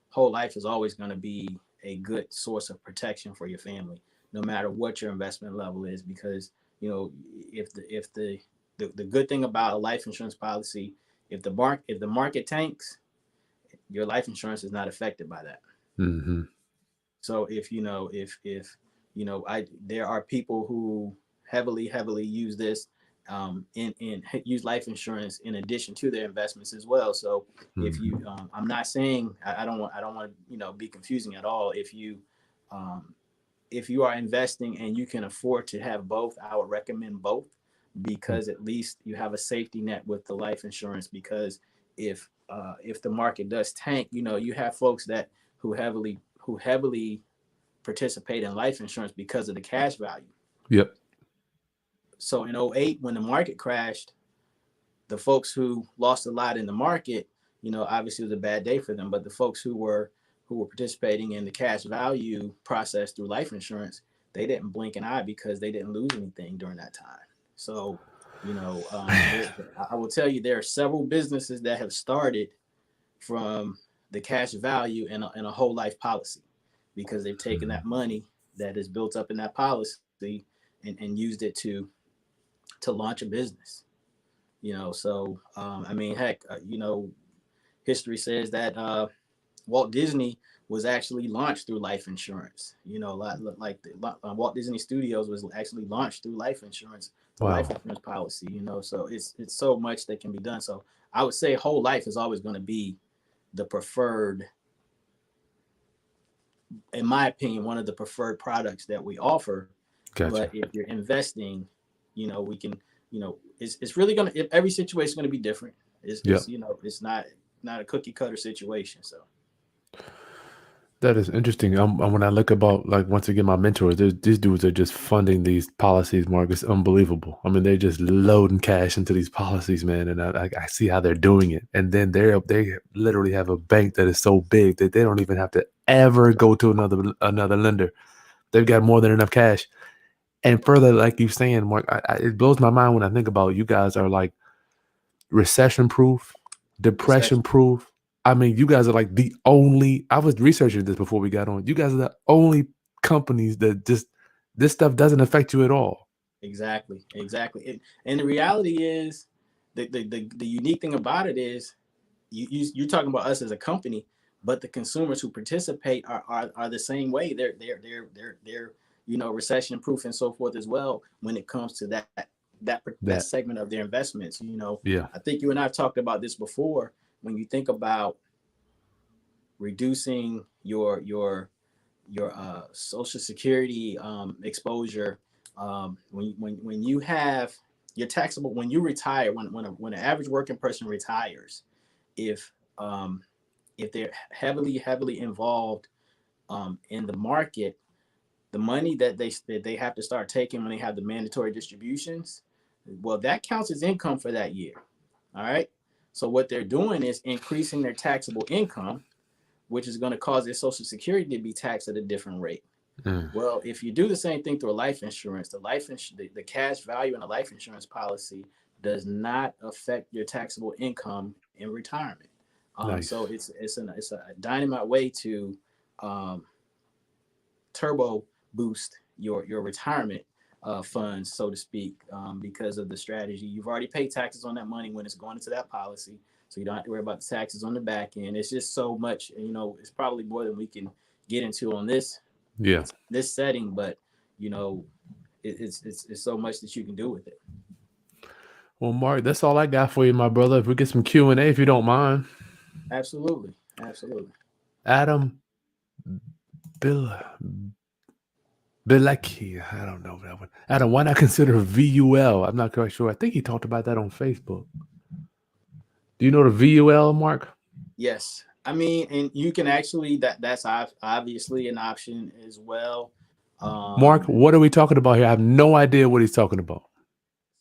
whole life is always going to be a good source of protection for your family, no matter what your investment level is. Because, if the good thing about a life insurance policy, if the market tanks, your life insurance is not affected by that. Mm-hmm. So if there are people who heavily use this, use life insurance in addition to their investments as well. So if you, I'm not saying, I don't want to be confusing at all. If you are investing and you can afford to have both, I would recommend both, because at least you have a safety net with the life insurance. Because if the market does tank, you have folks who heavily participate in life insurance because of the cash value. Yep. So in 2008, when the market crashed, the folks who lost a lot in the market, obviously it was a bad day for them. But the folks who were participating in the cash value process through life insurance, they didn't blink an eye because they didn't lose anything during that time. So, I will tell you, there are several businesses that have started from the cash value in a whole life policy, because they've taken that money that is built up in that policy and used it to launch a business. So I mean, heck, history says that Walt Disney was actually launched through life insurance. Walt Disney Studios was actually launched through life insurance, life insurance policy. So it's so much that can be done. So I would say whole life is always going to be the preferred, in my opinion, one of the preferred products that we offer. Gotcha. But if you're investing, we can, it's really going to, every situation is going to be different. It's not a cookie cutter situation. So that is interesting. When I look about, like, once again, my mentors, these dudes are just funding these policies, Mark. It's unbelievable. I mean, they're just loading cash into these policies, man. And I see how they're doing it. And then they literally have a bank that is so big that they don't even have to ever go to another lender. They've got more than enough cash. And further, like you're saying, Mark, it blows my mind when I think about you guys are like recession proof, depression proof. I mean, you guys are like the only, I was researching this before we got on. You guys are the only companies that just, this stuff doesn't affect you at all. Exactly. And the reality is, the unique thing about it is, you're talking about us as a company, but the consumers who participate are the same way. They're recession proof and so forth as well when it comes to that segment of their investments. Yeah. I think you and I have talked about this before. When you think about reducing your Social Security exposure, when you have your taxable, when you retire, when an average working person retires, if they're heavily involved in the market, the money that they have to start taking when they have the mandatory distributions, well, that counts as income for that year. All right. So what they're doing is increasing their taxable income, which is going to cause their Social Security to be taxed at a different rate. Well, if you do the same thing through a life insurance, the cash value in a life insurance policy does not affect your taxable income in retirement. Nice. So it's a dynamite way to turbo boost your retirement funds, so to speak, because of the strategy. You've already paid taxes on that money when it's going into that policy, so you don't have to worry about the taxes on the back end. It's just so much, it's probably more than we can get into on this setting, but it's so much that you can do with it. Well, Mark, that's all I got for you, my brother. If we get some Q&A, if you don't mind. Absolutely. Adam Bilecki, I don't know that one. Adam, why not consider VUL? I'm not quite sure. I think he talked about that on Facebook. Do you know the VUL, Mark? Yes. I mean, and you can actually that's obviously an option as well. Mark, Um, what are we talking about here? I have no idea what he's talking about.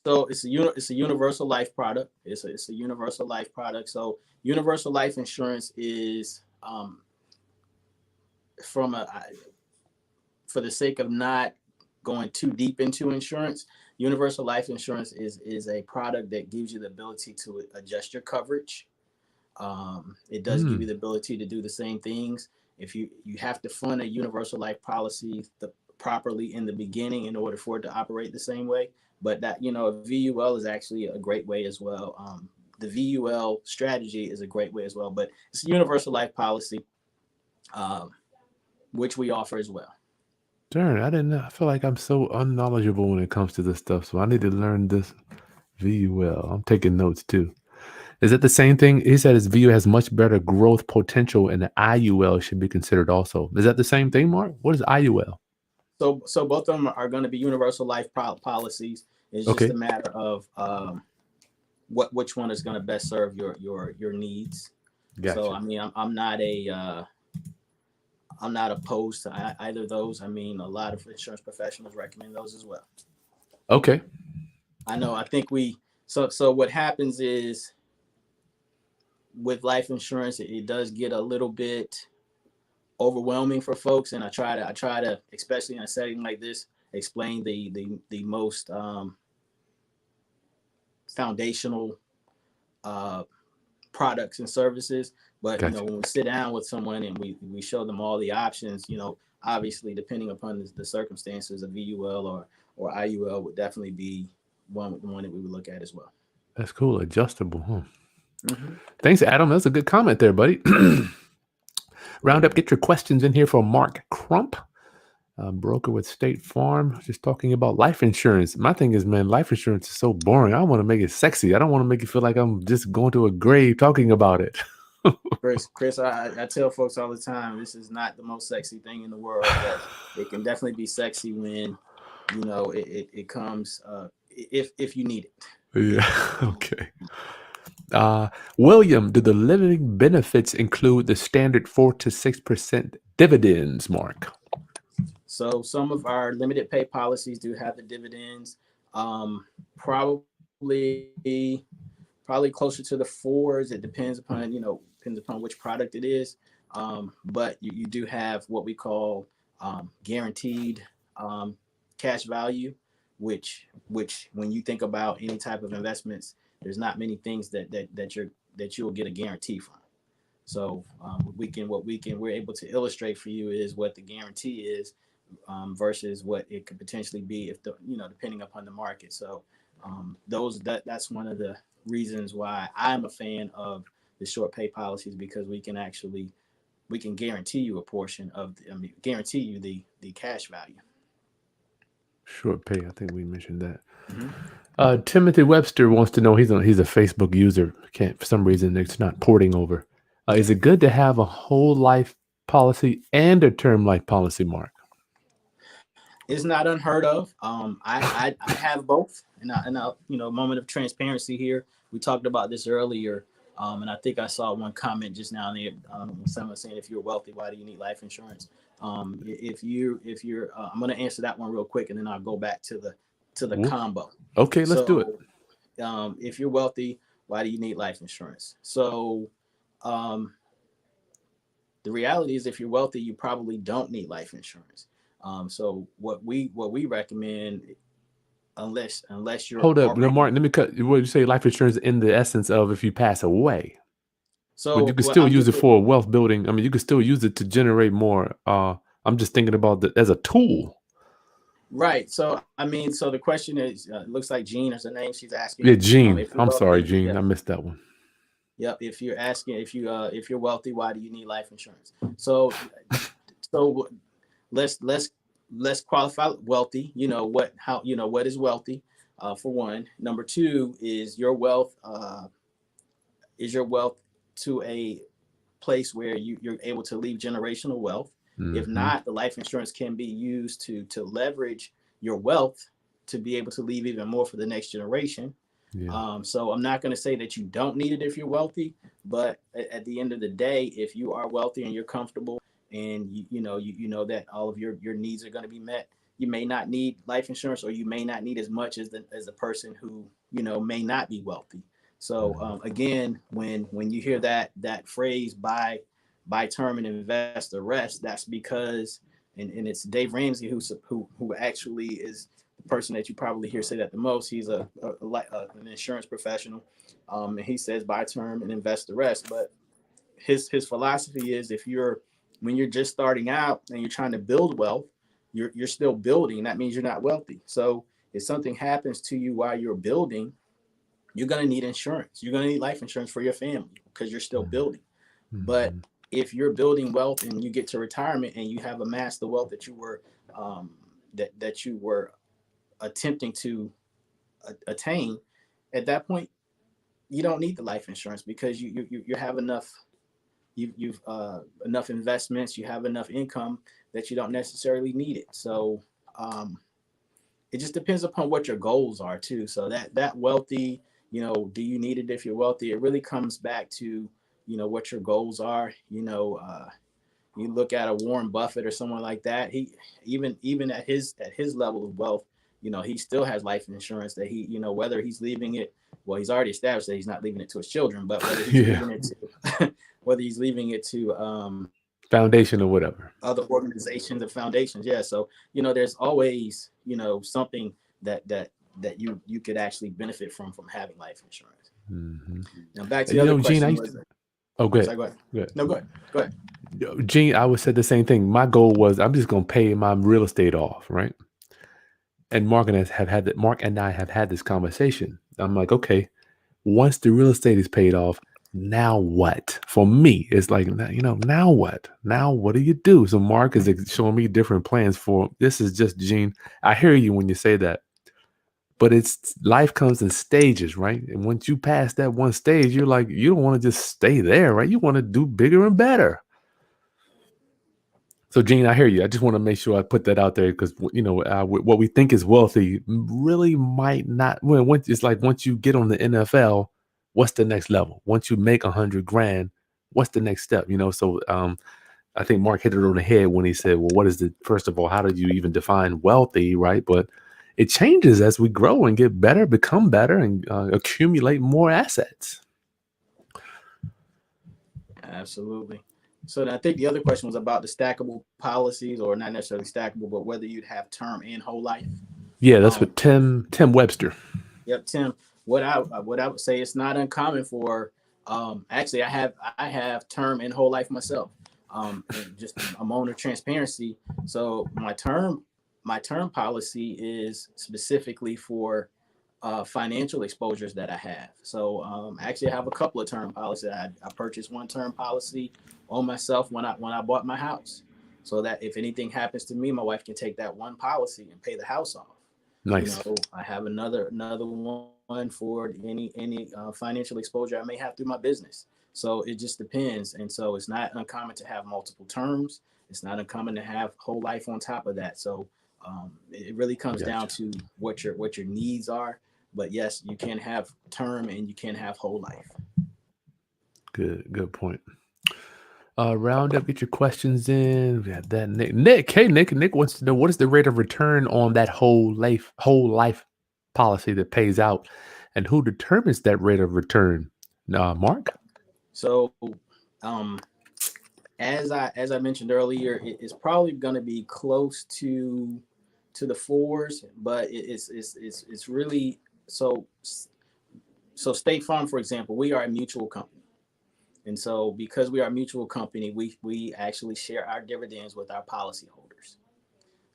so it's a universal life product. It's a universal life product. So universal life insurance is from a for the sake of not going too deep into insurance, universal life insurance is a product that gives you the ability to adjust your coverage. It does give you Hmm. the ability to do the same things. If you have to fund a universal life policy properly in the beginning in order for it to operate the same way. But that VUL is actually a great way as well. The VUL strategy is a great way as well. But it's a universal life policy, um, which we offer as well. Darn, I didn't know. I feel like I'm so unknowledgeable when it comes to this stuff. So I need to learn this VUL. I'm taking notes too. Is it the same thing? He said his VU has much better growth potential and the IUL should be considered also. Is that the same thing, Mark? What is IUL? So both of them are going to be universal life policies. It's just Okay. a matter of which one is going to best serve your needs. So Gotcha. I mean, I'm not opposed to either of those. I mean, a lot of insurance professionals recommend those as well. Okay. I know. I think so what happens is with life insurance, it does get a little bit overwhelming for folks, and I try to, especially in a setting like this, explain the most foundational uh, products and services. But Gotcha. when we sit down with someone and we show them all the options, obviously depending upon the circumstances, a VUL or IUL would definitely be one that we would look at as well. That's cool. Adjustable, huh? Mm-hmm. Thanks, Adam. That's a good comment there, buddy. Roundup, get your questions in here for Mark Crump, broker with State Farm. Just talking about life insurance. My thing is, man, life insurance is so boring. I want to make it sexy. I don't want to make it feel like I'm just going to a grave talking about it. Chris, I tell folks all the time, this is not the most sexy thing in the world, but it can definitely be sexy when it comes if you need it. Yeah. Okay. William, do the living benefits include the standard 4 to 6% dividends, Mark? So some of our limited pay policies do have the dividends. Probably closer to the fours. It depends upon which product it is. But you do have what we call guaranteed cash value, which when you think about any type of investments, there's not many things that you'll get a guarantee from. So we're able to illustrate for you is what the guarantee is versus what it could potentially be if depending upon the market. So that's one of the reasons why I'm a fan of the short pay policies, because we can guarantee you a portion of guarantee you the cash value. Short pay. I think we mentioned that. Mm-hmm. Timothy Webster wants to know. He's a Facebook user. Can't for some reason it's not porting over. Is it good to have a whole life policy and a term life policy, Mark? It's not unheard of. I have both, and moment of transparency here. We talked about this earlier, and I think I saw one comment just now and there. Someone saying, "If you're wealthy, why do you need life insurance?" I'm going to answer that one real quick, and then I'll go back to the Ooh. combo. Okay, let's do it. So, if you're wealthy, why do you need life insurance? So, um, the reality is, if you're wealthy, you probably don't need life insurance. So what we recommend, unless you're Hold up, no, already Mark. Let me cut. What you say? Life insurance in the essence of if you pass away, but you so could well, still use it for wealth building. I mean, you could still use it to generate more. I'm just thinking about that as a tool. right. So I mean, so the question is, it looks like Jean is her name. She's Yeah, asking, Gene. if you're I'm sorry, wealthy. Gene. Yep, I missed that one. yep. If you're asking if you're wealthy, why do you need life insurance? So let's qualify wealthy. What is wealthy? For one. Number two is your wealth. Is your wealth to a place where you're able to leave generational wealth? If Mm-hmm. not, the life insurance can be used to leverage your wealth to be able to leave even more for the next generation. Yeah. So I'm not going to say that you don't need it if you're wealthy, but at the end of the day, if you are wealthy and you're comfortable and you know that all of your needs are going to be met, you may not need life insurance, or you may not need as much as the person who may not be wealthy. So again, when you hear that phrase buy term and invest the rest, that's because and it's Dave Ramsey who actually is the person that you probably hear say that the most. He's an insurance professional, and he says buy term and invest the rest. But his philosophy is when you're just starting out and you're trying to build wealth, you're still building. That means you're not wealthy. So if something happens to you while you're building, you're going to need insurance. You're going to need life insurance for your family because you're still building. But Mm-hmm. if you're building wealth and you get to retirement and you have amassed the wealth that that you were attempting to attain, at that point you don't need the life insurance because you have enough. You've enough investments. You have enough income that you don't necessarily need it. So um, it just depends upon what your goals are too. So that wealthy, do you need it if you're wealthy? It really comes back to what your goals are. You look at a Warren Buffett or someone like that. He even at his level of wealth, he still has life insurance that whether he's leaving it. Well, he's already established that he's not leaving it to his children, but whether he's Yeah. leaving it to whether he's leaving it to Foundation or whatever. other organizations and foundations. Yeah. So, there's always, something that you could actually benefit from having life insurance. Mm-hmm. Now back to And the other Gene, I question used was, to. Oh, I'm good. sorry, go ahead. Good. No, go ahead. Go ahead. Gene, I would say the same thing. My goal was I'm just gonna pay my real estate off, right? And Mark and I have had this conversation. I'm like, okay, once the real estate is paid off, now what? For me, it's like, now what? Now what do you do? So Mark is showing me different plans for this. Is just Gene. I hear you when you say that, but it's life comes in stages, right? And once you pass that one stage, you're like, you don't want to just stay there, right? You want to do bigger and better. So, Gene, I hear you. I just want to make sure I put that out there because what we think is wealthy really might not. Well, it's like once you get on the NFL, what's the next level? Once you make 100 grand, what's the next step? So I think Mark hit it on the head when he said, "Well, what is the first of all? How do you even define wealthy?" Right? But it changes as we grow and get better, become better, and accumulate more assets. Absolutely. So I think the other question was about the stackable policies, or not necessarily stackable, but whether you'd have term and whole life. Yeah, that's Um, what Tim Webster. yep, Tim. What I would say, it's not uncommon for. Actually, I have term and whole life myself. And just a moment of transparency. So my term policy is specifically for financial exposures that I have. So actually, I have a couple of term policies. I purchased one term policy on myself when I bought my house, so that if anything happens to me, my wife can take that one policy and pay the house off. Nice. I have another one for any financial exposure I may have through my business. So it just depends, and so it's not uncommon to have multiple terms. It's not uncommon to have whole life on top of that. So it really comes down Gotcha. to what your needs are. But yes, you can have term and you can have whole life. Good point. Roundup, get your questions in. We got that Nick wants to know what is the rate of return on that whole life policy that pays out, and who determines that rate of return? Mark. So um, as I mentioned earlier, it's probably going to be close to the fours, but it's really so. So State Farm, for example, we are a mutual company. And so because we are a mutual company, we actually share our dividends with our policyholders.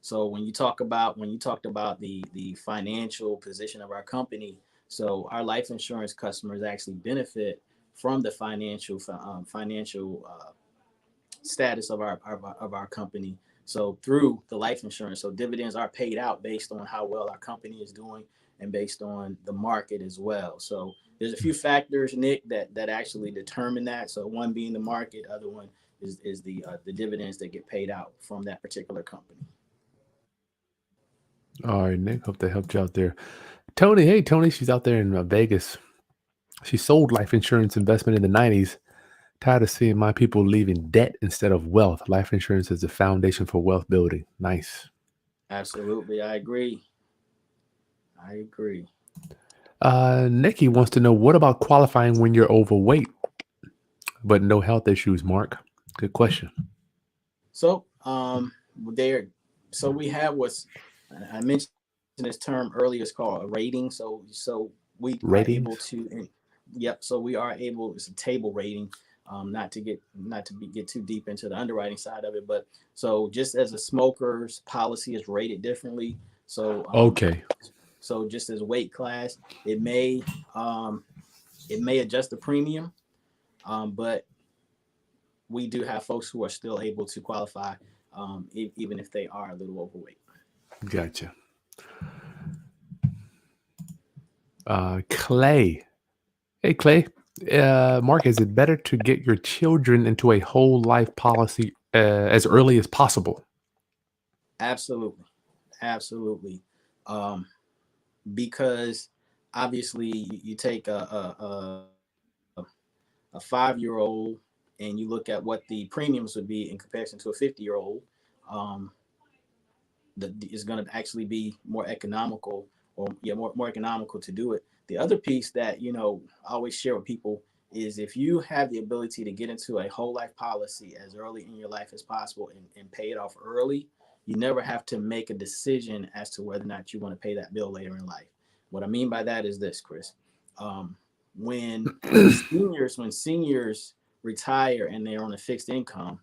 So when you talked about the financial position of our company, so our life insurance customers actually benefit from the financial status of our company. So through the life insurance, so dividends are paid out based on how well our company is doing and based on the market as well. So there's a few factors, Nick, that actually determine that. So one being the market, other one is the dividends that get paid out from that particular company. All right, Nick. Hope that helped you out there. Tony, hey Tony, she's out there in Vegas. She sold life insurance investment in the 90s. Tired of seeing my people leaving debt instead of wealth. Life insurance is the foundation for wealth building. Nice. Absolutely, I agree. I agree. Nikki wants to know, what about qualifying when you're overweight but no health issues, Mark? Good question. So there, so we have what's, I mentioned this term earlier. It's called a rating. So we are able Ratings? to, yep. So we are able. It's a table rating. Not to get too deep into the underwriting side of it, but so just as a smoker's policy is rated differently. So Okay. so just as weight class, it may adjust the premium, but we do have folks who are still able to qualify, even if they are a little overweight. Gotcha. Clay. Hey, Clay. Mark, is it better to get your children into a whole life policy as early as possible? Absolutely, absolutely, because obviously you take a 5-year-old and you look at what the premiums would be in comparison to a 50-year-old. Um, is going to actually be more economical, or more economical to do it. The other piece that I always share with people is, if you have the ability to get into a whole life policy as early in your life as possible, and pay it off early, you never have to make a decision as to whether or not you want to pay that bill later in life. What I mean by that is this, Chris. When seniors retire and they're on a fixed income,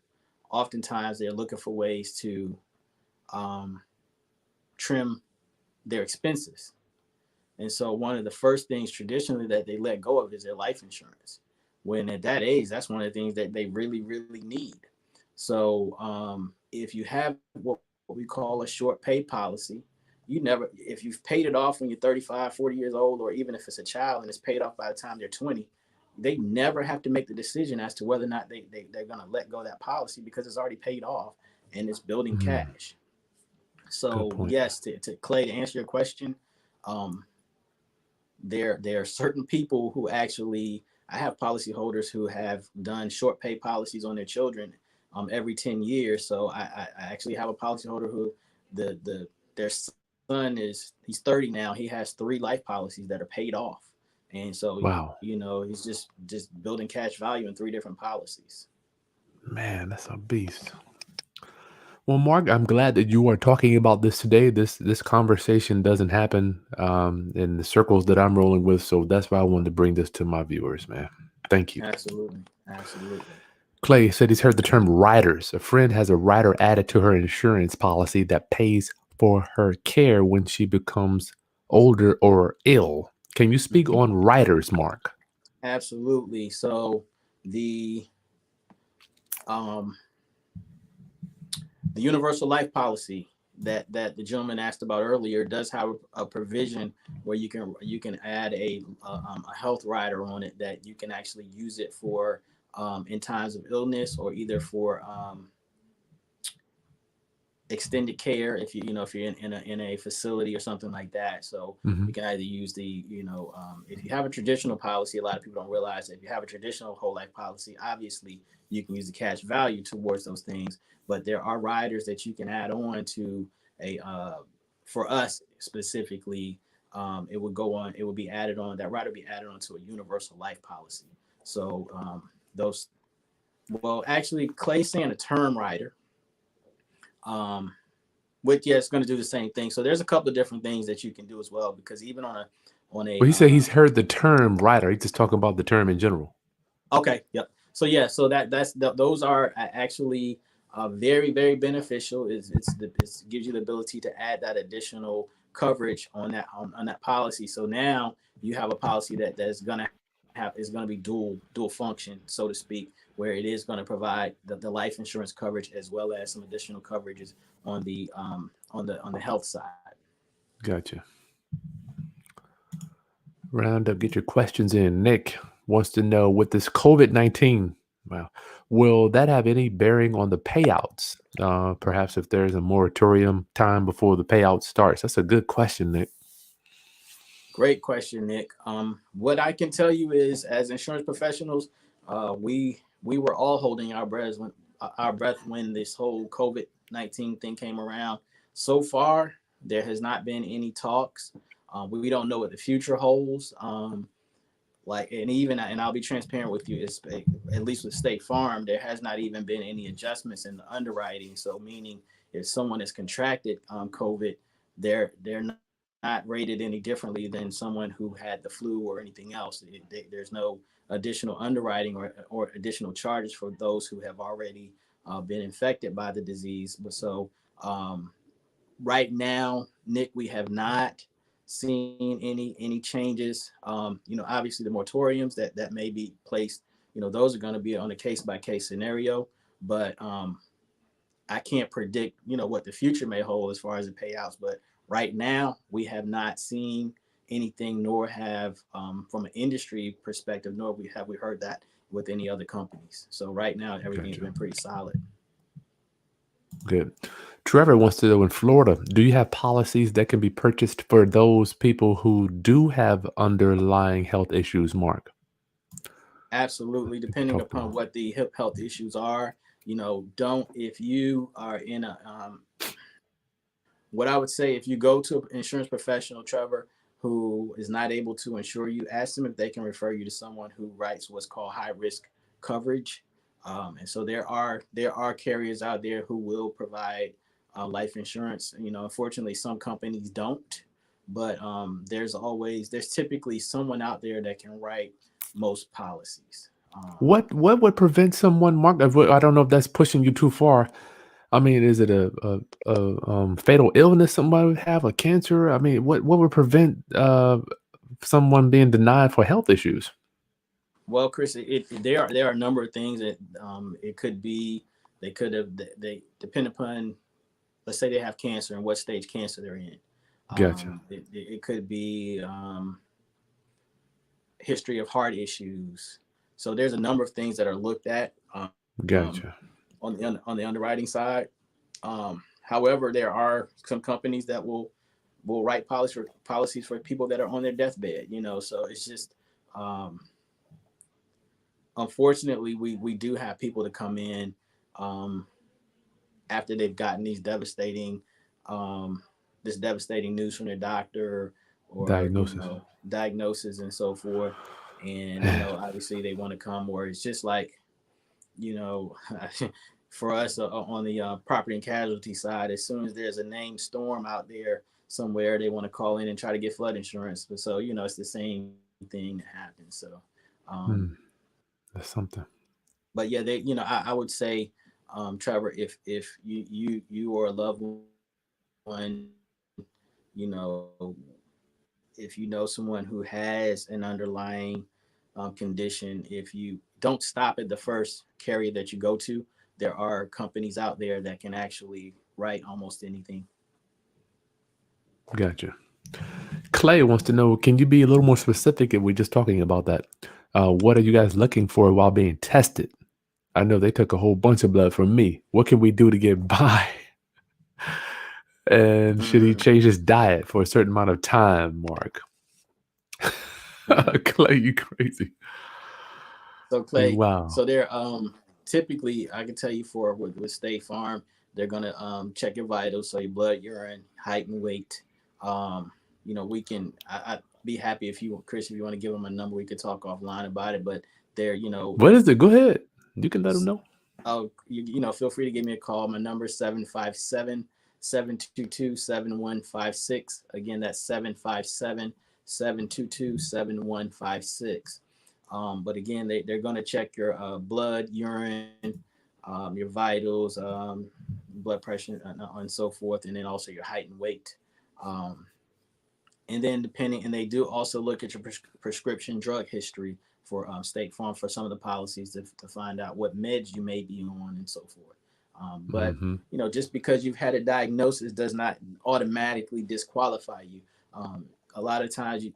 oftentimes they're looking for ways to trim their expenses. And so one of the first things traditionally that they let go of is their life insurance. When at that age, that's one of the things that they really, really need. So if you have what we call a short pay policy, if you've paid it off when you're 35, 40 years old, or even if it's a child and it's paid off by the time they're 20, they never have to make the decision as to whether or not they're going to let go of that policy, because it's already paid off and it's building cash. So yes, to Clay, to answer your question, there are certain people who actually, I have policyholders who have done short pay policies on their children every 10 years. So I actually have a policyholder who their son he's 30 now. He has 3 life policies that are paid off. And so, wow, he's just building cash value in 3 different policies. Man, that's a beast. Well, Mark, I'm glad that you are talking about this today. This conversation doesn't happen in the circles that I'm rolling with, so that's why I wanted to bring this to my viewers, man. Thank you. Absolutely. Clay said he's heard the term riders. A friend has a rider added to her insurance policy that pays for her care when she becomes older or ill. Can you speak on riders, Mark? Absolutely. So the universal life policy that the gentleman asked about earlier does have a provision where you can add a health rider on it, that you can actually use it for in times of illness, or either for extended care, if if you're in a facility or something like that. So you can either use the if you have a traditional policy, a lot of people don't realize that if you have a traditional whole life policy, obviously you can use the cash value towards those things, but there are riders that you can add on to a for us specifically, it would be added on, that rider would be added on to a universal life policy. So actually Clay's saying a term rider, which it's going to do the same thing. So there's a couple of different things that you can do as well, because even on a well, he said he's heard the term rider. He's just talking about the term in general. Okay. Yep. So so those are actually very, very beneficial. It gives you the ability to add that additional coverage on that policy. So now you have a policy that is going to be dual function, so to speak, where it is going to provide the life insurance coverage as well as some additional coverages on the health side. Gotcha. Roundup, get your questions in. Nick wants to know, with this COVID-19, will that have any bearing on the payouts? Perhaps if there's a moratorium time before the payout starts. That's a good question, Nick. Great question, Nick. What I can tell you is, as insurance professionals, we were all holding our breath when this whole COVID-19 thing came around. So far, there has not been any talks. We don't know what the future holds. And I'll be transparent with you, at least with State Farm, there has not even been any adjustments in the underwriting. So meaning, if someone has contracted COVID, they're not rated any differently than someone who had the flu or anything else. There's no additional underwriting or additional charges for those who have already been infected by the disease. But so right now, Nick, we have not seen any changes. Obviously the moratoriums that may be placed, those are going to be on a case by case scenario. But I can't predict, what the future may hold as far as the payouts. But right now, we have not seen anything, nor have, from an industry perspective, nor have we heard that with any other companies. So right now, everything's been pretty solid. Good. Trevor wants to know, in Florida, do you have policies that can be purchased for those people who do have underlying health issues, Mark? Absolutely. Depending upon what the hip health issues are, if you are in what I would say, if you go to an insurance professional, Trevor, who is not able to insure you, ask them if they can refer you to someone who writes what's called high risk coverage. And so there are carriers out there who will provide life insurance. Unfortunately, some companies don't, but there's typically someone out there that can write most policies. What would prevent someone, Mark? I don't know if that's pushing you too far. I mean, is it a fatal illness somebody would have, a cancer? I mean, what would prevent someone being denied for health issues? Well, Chris, there are a number of things that it could be. They depend upon, let's say they have cancer and what stage cancer they're in. Gotcha. It could be history of heart issues. So there's a number of things that are looked at. Gotcha. On the underwriting side. However, there are some companies that will write policies for people that are on their deathbed. So it's just unfortunately we do have people to come in after they've gotten this devastating news from their doctor or diagnosis and so forth. And obviously they want to come, or it's just like, for us on the property and casualty side, as soon as there's a named storm out there somewhere, they want to call in and try to get flood insurance. But so, it's the same thing that happens. So that's something. But yeah, I would say, Trevor, if you or a loved one, if you know someone who has an underlying condition, if you don't stop at the first carrier that you go to, there are companies out there that can actually write almost anything. Gotcha. Clay wants to know, can you be a little more specific if we're just talking about that? What are you guys looking for while being tested? I know they took a whole bunch of blood from me. What can we do to get by? And should he change his diet for a certain amount of time, Mark? Clay, you crazy. So Clay, wow. So they're typically, I can tell you with State Farm, they're gonna check your vitals, so your blood, urine, height, and weight. We can. I'd be happy if you, Chris, if you want to give them a number, we could talk offline about it. But they're, what is it? Go ahead. You can let them know. Oh, feel free to give me a call. My number is 757-722-7156. Again, that's 757-722-7156. But again, they're going to check your blood, urine, your vitals, blood pressure, and so forth, and then also your height and weight. And then and they do also look at your prescription drug history for State Farm for some of the policies to find out what meds you may be on and so forth. But just because you've had a diagnosis does not automatically disqualify you. A lot of times,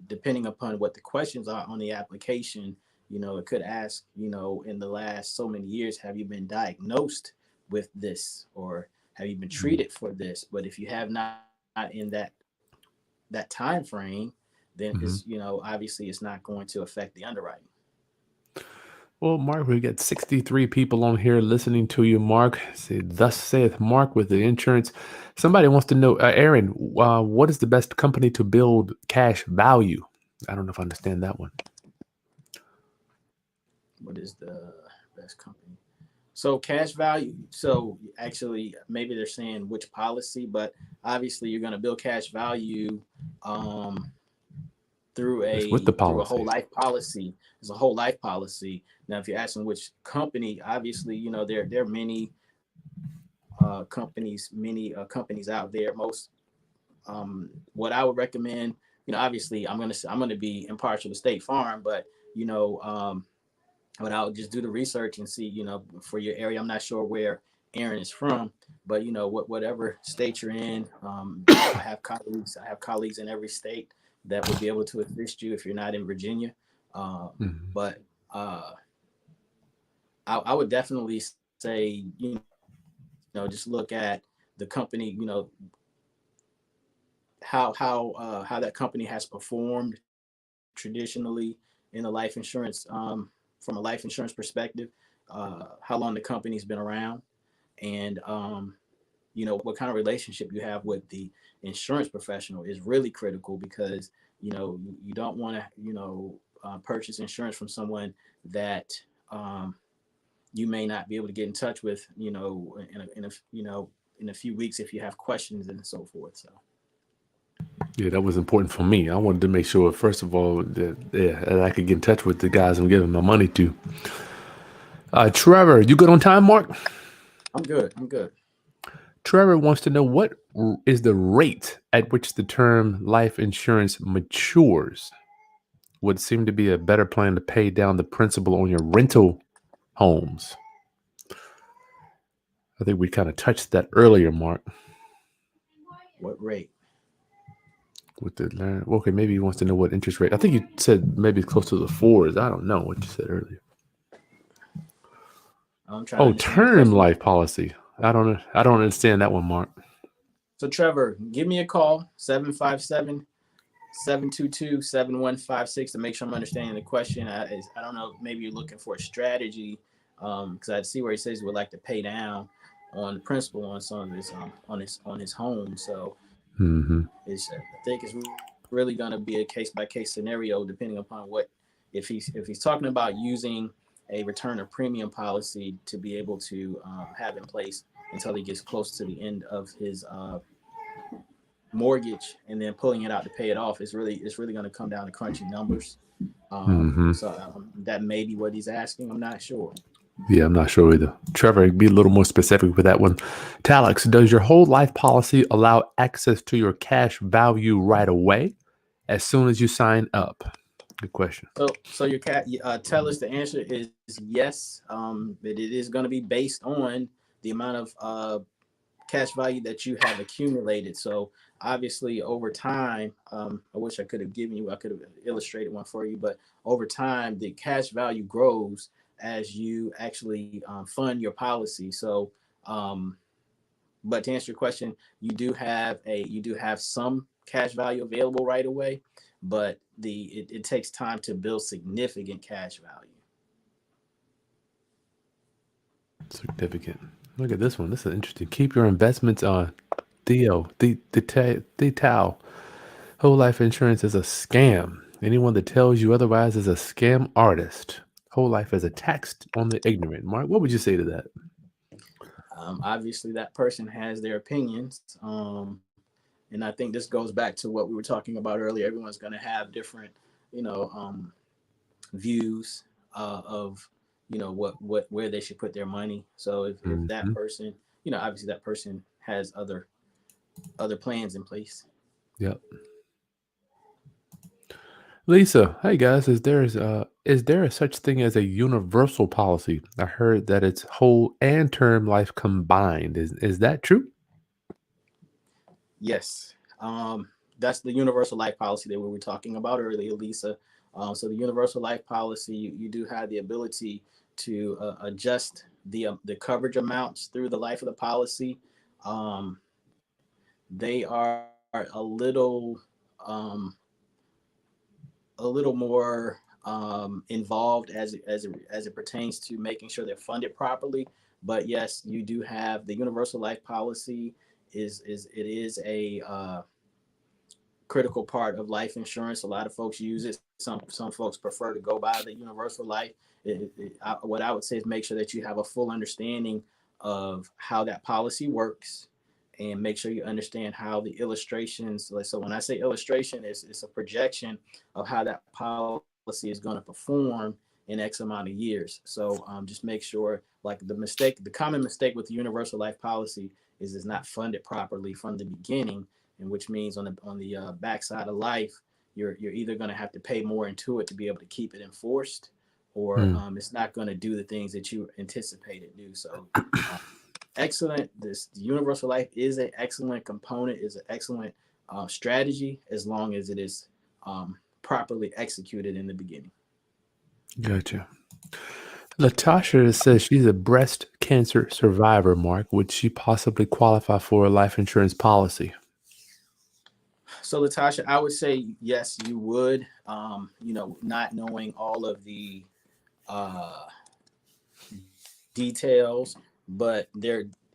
depending upon what the questions are on the application, it could ask, in the last so many years, have you been diagnosed with this, or have you been treated for this? But if you have not in that time frame, then Hmm. it's, obviously it's not going to affect the underwriting. Well, Mark, we got 63 people on here listening to you, Mark. Say, thus saith Mark with the insurance. Somebody wants to know, Aaron, what is the best company to build cash value? I don't know if I understand that one. What is the best company? So cash value. So actually, maybe they're saying which policy, but obviously you're going to build cash value um, through It's with the a whole policy. life policy. It's a whole life policy. Now, if you're asking which company, obviously there are many companies out there. Most what I would recommend, obviously I'm gonna be impartial to State Farm, but but I'll just do the research and see, for your area. I'm not sure where Aaron is from, but whatever state you're in, I have colleagues in every state that would be able to assist you if you're not in Virginia. Mhm. But I would definitely say, just look at the company, how that company has performed traditionally in the life insurance, from a life insurance perspective, how long the company's been around, and what kind of relationship you have with the insurance professional is really critical, because you don't want to purchase insurance from someone that you may not be able to get in touch with, in a few weeks if you have questions and so forth. So Yeah, that was important for me. I wanted to make sure, first of all, that I could get in touch with the guys I'm giving my money to. Trevor, you good on time, Mark? I'm good. I'm good. Trevor wants to know what is the rate at which the term life insurance matures? Would seem to be a better plan to pay down the principal on your rental homes. I think we kind of touched that earlier, Mark. What rate? With the okay, maybe he wants to know what interest rate. I think you said maybe it's close to the fours. I don't know what you said earlier. I'm trying to Oh, understand the term question. life policy. I don't understand that one, Mark. So Trevor, give me a call, 757-722-7156, to make sure I'm understanding the question. I don't know, maybe you're looking for a strategy, because I see where he says he would like to pay down on the principal on some of his on his home. So Hmm. I think it's really going to be a case by case scenario, depending upon what, if he's talking about using a return of premium policy to be able to have in place until he gets close to the end of his mortgage, and then pulling it out to pay it off. It's really going to come down to crunching numbers. Hmm. That may be what he's asking. I'm not sure. Yeah, I'm not sure either. Trevor, be a little more specific with that one. Talix, does your whole life policy allow access to your cash value right away as soon as you sign up? Good question. So your cat, tell us, the answer is yes. But it is going to be based on the amount of cash value that you have accumulated. So obviously over time, I wish I could have illustrated one for you, but over time the cash value grows as you actually fund your policy. So but to answer your question, you do have some cash value available right away, but it takes time to build significant cash value. Significant. Look at this one. This is interesting. Keep your investments on the Tao. Whole life insurance is a scam. Anyone that tells you otherwise is a scam artist. Whole life is a tax on the ignorant. Mark, what would you say to that? Obviously, that person has their opinions, and I think this goes back to what we were talking about earlier. Everyone's going to have different, you know, views of what where they should put their money. So if that Hmm. person, obviously that person has other plans in place. Yep. Lisa, hey guys, is there a such thing as a universal policy? I heard that it's whole and term life combined. Is that true? Yes, that's the universal life policy that we were talking about earlier, Lisa. So the universal life policy, you do have the ability to adjust the coverage amounts through the life of the policy. Um, they are a little, um, a little more involved as it pertains to making sure they're funded properly. But yes, you do have the universal life policy. Is it is a critical part of life insurance. A lot of folks use it. Some folks prefer to go by the universal life. What I would say is make sure that you have a full understanding of how that policy works, and make sure you understand how the illustrations. So when I say illustration, it's a projection of how that policy is going to perform in X amount of years. So just make sure, like the common mistake with the universal life policy is it's not funded properly from the beginning, and which means on the backside of life, you're either going to have to pay more into it to be able to keep it enforced, or Mm. it's not going to do the things that you anticipate it do. So uh, excellent. This universal life is an excellent component, is an excellent strategy, as long as it is properly executed in the beginning. Gotcha. Latasha says she's a breast cancer survivor, Mark. Would she possibly qualify for a life insurance policy? So Latasha, I would say yes, you would. Not knowing all of the uh, details, but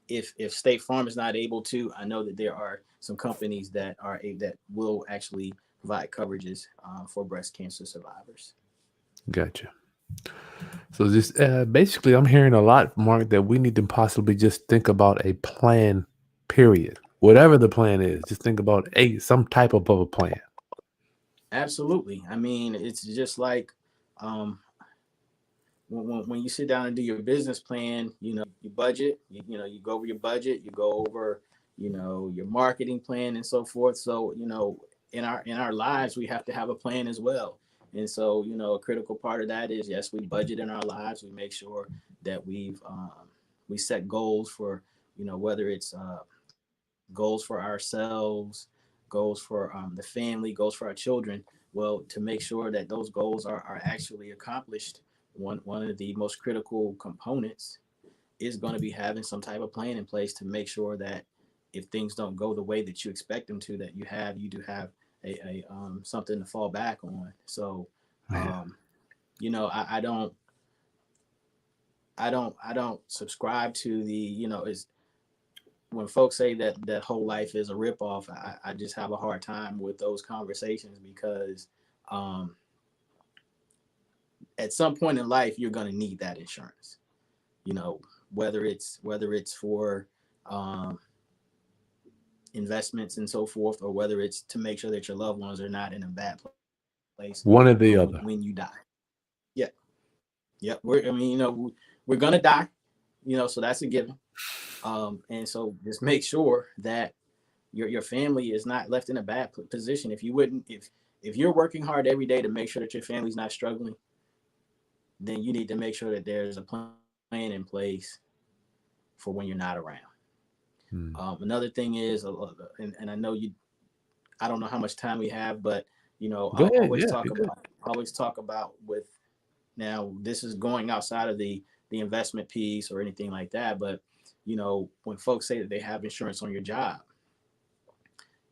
if State Farm is not able to, I know that there are some companies that will actually provide coverages for breast cancer survivors. Gotcha. So just basically, I'm hearing a lot, Mark, that we need to possibly just think about a plan, period. Whatever the plan is, just think about some type of a plan. Absolutely. I mean, it's just like um, when you sit down and do your business plan, you budget, you go over your budget, you go over, your marketing plan and so forth. So, in our lives, we have to have a plan as well. And so, a critical part of that is, yes, we budget in our lives. We make sure that we set goals for, whether it's goals for ourselves, goals for the family, goals for our children. Well, to make sure that those goals are actually accomplished, one of the most critical components is going to be having some type of plan in place to make sure that if things don't go the way that you expect them to, that you do have a something to fall back on. So, Yeah. um, I don't subscribe to the, is when folks say that whole life is a ripoff. I just have a hard time with those conversations, because um, at some point in life you're going to need that insurance. You know, whether it's for um, investments and so forth, or whether it's to make sure that your loved ones are not in a bad place One or when the you other. die. Yeah, yeah. We're gonna die. So that's a given. And so just make sure that your family is not left in a bad position. If you're working hard every day to make sure that your family's not struggling, then you need to make sure that there's a plan in place for when you're not around. Hmm. Another thing is, and I know you, I don't know how much time we have, but Go I'll ahead. always Yeah, talk you good. about with, now this is going outside of the investment piece or anything like that, but when folks say that they have insurance on your job,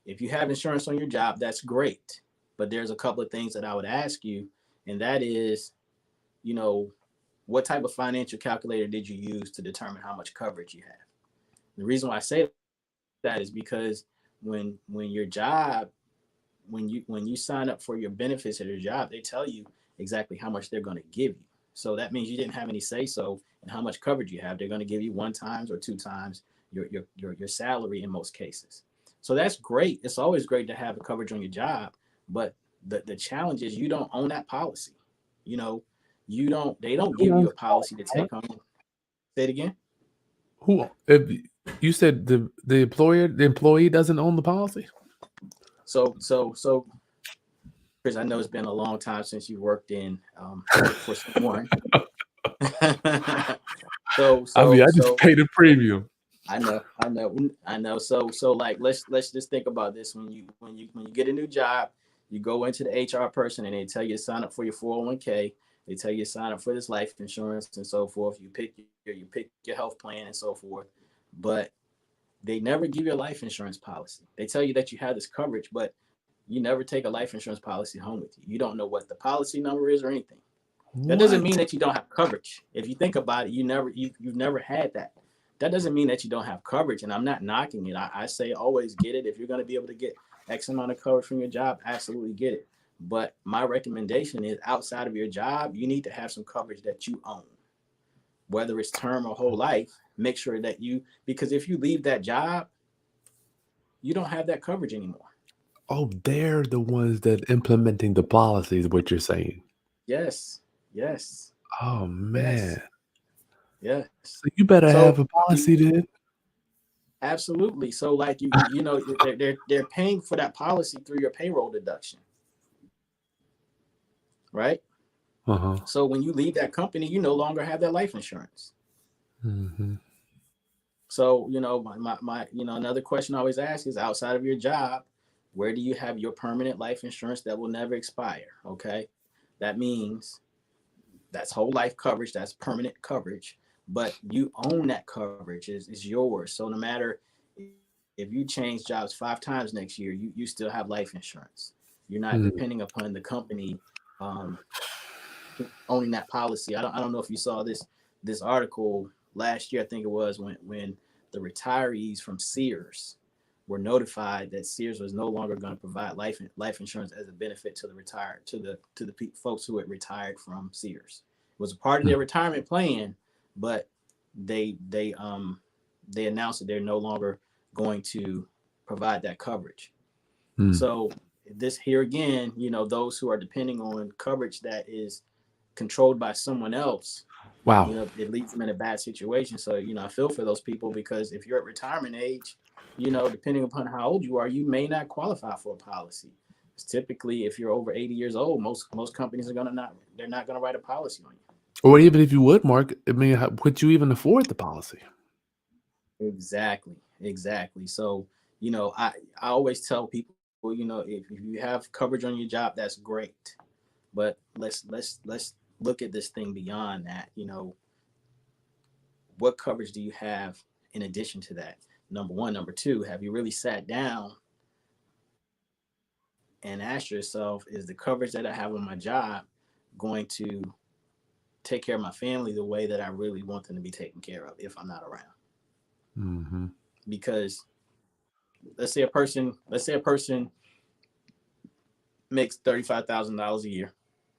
if you have insurance on your job, that's great. But there's a couple of things that I would ask you, and that is, you know, what type of financial calculator did you use to determine how much coverage you have? The reason why I say that is because when your job, when you sign up for your benefits at your job, they tell you exactly how much they're going to give you. So that means you didn't have any say so in how much coverage you have. They're going to give you one times or two times your salary in most cases. So that's great. It's always great to have a coverage on your job, but the challenge is you don't own that policy. You know, you don't. They don't Who give you owns a the policy, policy to Mark? take home. Say it again. Who? If you said the employee doesn't own the policy. So, Chris, I know it's been a long time since you worked for someone. so I mean, so I just so paid a premium. I know. So like let's just think about this. When you get a new job, you go into the HR person and they tell you to sign up for your 401k. They tell you to sign up for this life insurance and so forth. You pick your health plan and so forth. But they never give you a life insurance policy. They tell you that you have this coverage, but you never take a life insurance policy home with you. You don't know what the policy number is or anything. That doesn't What? mean that you don't have coverage. If you think about it, you've never had that. That doesn't mean that you don't have coverage. And I'm not knocking it. I say always get it. If you're going to be able to get X amount of coverage from your job, absolutely get it. But my recommendation is outside of your job, you need to have some coverage that you own, whether it's term or whole life. Make sure that because if you leave that job, you don't have that coverage anymore. Oh, they're the ones that implementing the policies, what you're saying. Yes, yes, Oh yes, man. yes. So you better have So a policy then. absolutely. So like you know they're paying for that policy through your payroll deduction, right? Uh-huh. So when you leave that company, you no longer have that life insurance. Mm-hmm. So my another question I always ask is outside of your job, where do you have your permanent life insurance that will never expire? Okay, that means that's whole life coverage, that's permanent coverage, but you own that coverage, is yours. So no matter if you change jobs 5 times next year, you still have life insurance. You're not Mm. depending upon the company um, owning that policy. I don't know if you saw this article last year. I think it was when the retirees from Sears were notified that Sears was no longer going to provide life insurance as a benefit to the retired to the folks who had retired from Sears. It was a part of Mm. their retirement plan, but they they um they announced that they're no longer going to provide that coverage. Mm. So this here again, those who are depending on coverage that is controlled by someone else, Wow. it leaves them in a bad situation. So, I feel for those people because if you're at retirement age, depending upon how old you are, you may not qualify for a policy. Typically, if you're over 80 years old, most companies are they're not gonna write a policy on Or even if you would, Mark, I mean, would you even afford the policy? you. Exactly, exactly. So, I always tell people, if you have coverage on your job, that's great. But let's look at this thing beyond that. What coverage do you have in addition to that? Number one. Number two, have you really sat down and asked yourself, is the coverage that I have on my job going to take care of my family the way that I really want them to be taken care of if I'm not around? Mm-hmm. Because let's say a person makes $35,000 a year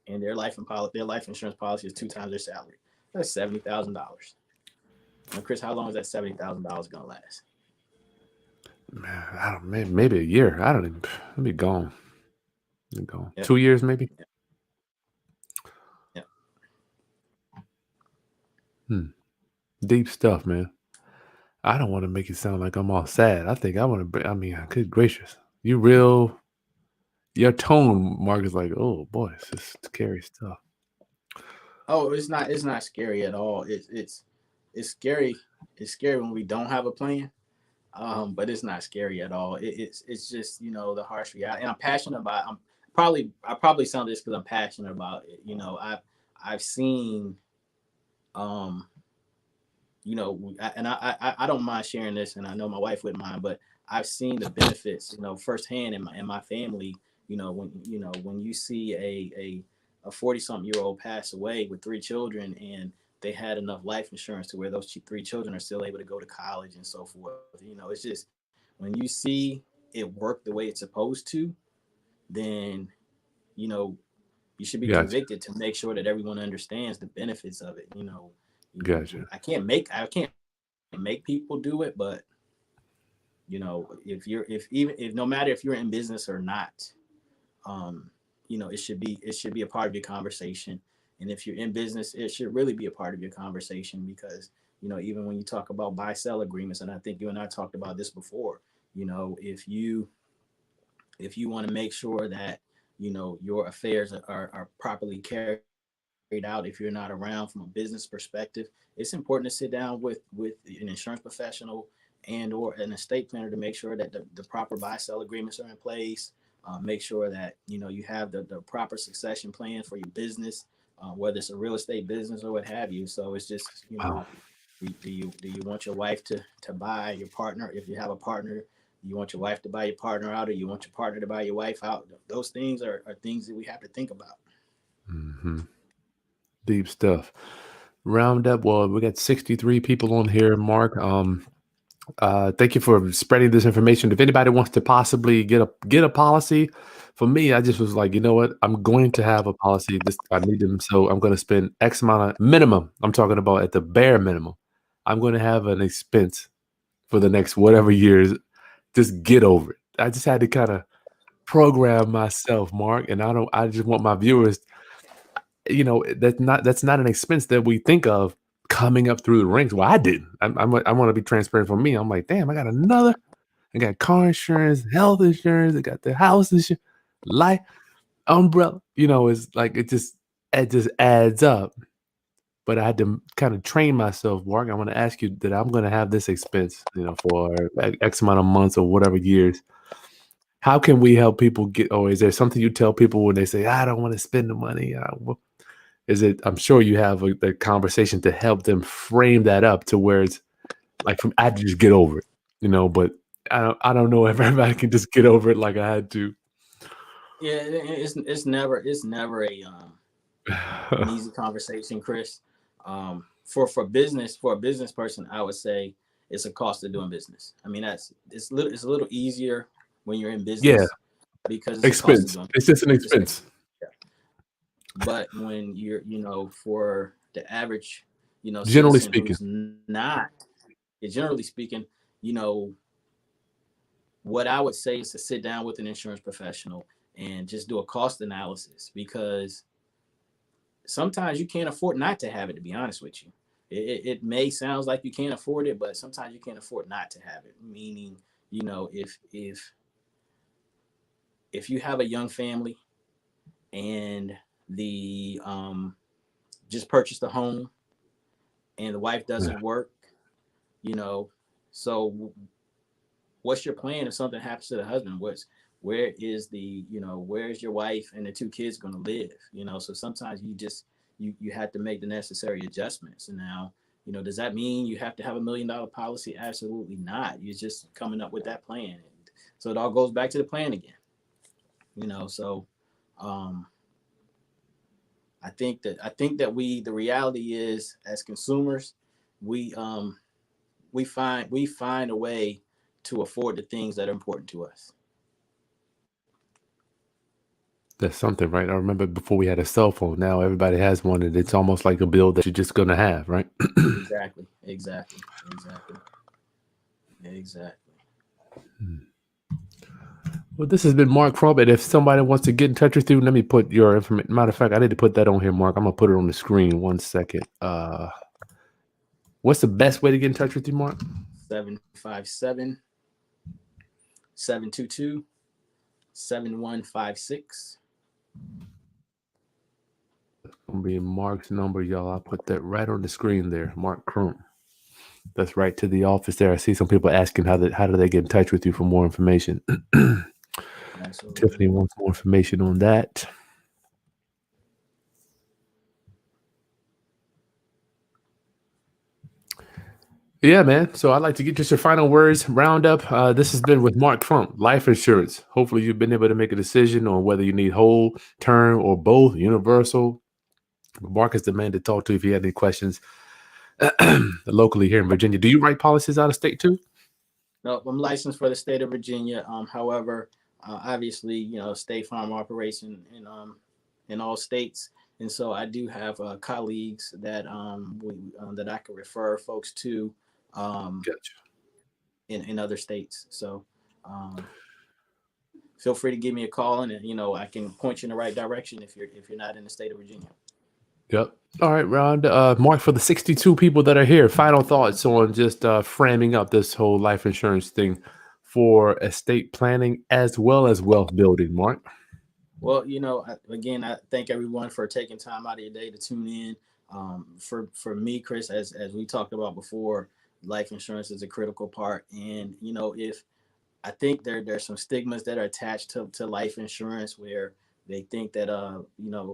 and their life insurance policy is 2 times their salary. That's $70,000. Now, Chris, how long is that $70,000 gonna last? Man, I don't. Maybe a year. I don't even. Let me gone. Let me gone. Yep. 2 years maybe. Yep. Yep. Hmm. Deep stuff, man. I don't want to make it sound like I'm all sad. I think I want to. I mean, good gracious, you real. Your tone, Mark, is like, oh boy, it's just scary stuff. Oh, it's not scary at all. It's scary. It's scary when we don't have a plan. But it's not scary at all. It's just the harsh reality. And I'm passionate about. I probably sound this because I'm passionate about it. I've seen um and I don't mind sharing this, and I know my wife wouldn't mind, but I've seen the benefits firsthand in my family. When you see a 40-something-year-old pass away with 3 children, and they had enough life insurance to where those 3 children are still able to go to college and so forth. It's just when you see it work the way it's supposed to, then you know you should be Gotcha, convicted to make sure that everyone understands the benefits of it. gotcha. I can't make people do it, but if no matter if you're in business or not, it should be a part of your conversation. And if you're in business, it should really be a part of your conversation because even when you talk about buy sell agreements, and I think you and I talked about this before, if you want to make sure that your affairs are properly carried out, if you're not around from a business perspective, it's important to sit down with an insurance professional and or an estate planner to make sure that the proper buy sell agreements are in place. Make sure that you have the proper succession plan for your business, whether it's a real estate business or what have you. So it's just Wow. do you want your wife to buy your partner, if you have a partner, you want your wife to buy your partner out, or you want your partner to buy your wife out. Those things are things that we have to think about. Hmm. Deep stuff. Roundup. Well, we got 63 people on here, Mark. Thank you for spreading this information. If anybody wants to possibly get a policy, for me, I just was like, you know what? I'm going to have a policy. This I need them, so I'm going to spend X amount of minimum. I'm talking about at the bare minimum. I'm going to have an expense for the next whatever years. Just get over it. I just had to kind of program myself, Mark, and I just want my viewers, that's not an expense that we think of coming up through the ranks. Well, I didn't. I want to be transparent for me. I'm like, damn, I got car insurance, health insurance, I got the house insurance, life umbrella. It's like it just adds up. But I had to kind of train myself, Mark. I want to ask you that I'm going to have this expense, for X amount of months or whatever years. How can we help people or is there something you tell people when they say, I don't want to spend the money? I'm sure you have a conversation to help them frame that up to where it's like, I had to just get over it, but I don't know if everybody can just get over it like I had to. Yeah, it's never an easy conversation, Chris. For a business person, I would say it's a cost of doing business. I mean, it's a little easier when you're in Yeah, business because it's a cost of expense. doing It's just an business. expense. Yeah. But when you're, for the average, Generally citizen speaking. who's not, generally speaking, you know, what I would say is to sit down with an insurance professional and just do a cost analysis, because sometimes you can't afford not to have it, to be honest with you. It may sounds like you can't afford it, but sometimes you can't afford not to have it. Meaning, if you have a young family and the just purchased a home and the wife Yeah. doesn't work, so what's your plan if something happens to the husband? Where's your wife and the two kids going to live? So sometimes you have to make the necessary adjustments. And now, does that mean you have to have $1 million policy? Absolutely not. You're just coming up with that plan. And so it all goes back to the plan again. So um, I think that the reality is, as consumers, we we find a way to afford the things that are important to us. That's something, right? I remember before we had a cell phone. Now everybody has one, and it's almost like a bill that you're just gonna have, right? Exactly. Well, this has been Mark Crump, and if somebody wants to get in touch with you, let me put your information. Matter of fact, I need to put that on here, Mark. I'm gonna put it on the screen. 1 second. What's the best way to get in touch with you, Mark? 757-722-7156. Gonna be Mark's number, y'all. I'll put that right on the screen there, Mark Crump. That's right to the office there. I see some people asking how do they get in touch with you for more information. Absolutely. Tiffany wants more information on that. Yeah, man. So I'd like to get just your final words. Roundup. This has been with Mark Crump, life insurance. Hopefully, you've been able to make a decision on whether you need whole, term, or both, universal. Mark is the man to talk to if you have any questions. Locally here in Virginia, do you write policies out of state too? No, I'm licensed for the state of Virginia. However, obviously, State Farm operation in all states, and so I do have colleagues that I can refer folks to Gotcha. in other states. So feel free to give me a call, and I can point you in the right direction if you're not in the state of Virginia. Yep. All right, Ron. Mark, for the 62 people that are here, final thoughts on just framing up this whole life insurance thing for estate planning as well as wealth building, Mark. Well, again, I thank everyone for taking time out of your day to tune in. For me, Chris, as we talked about before, life insurance is a critical part. And if I think there's some stigmas that are attached to life insurance, where they think that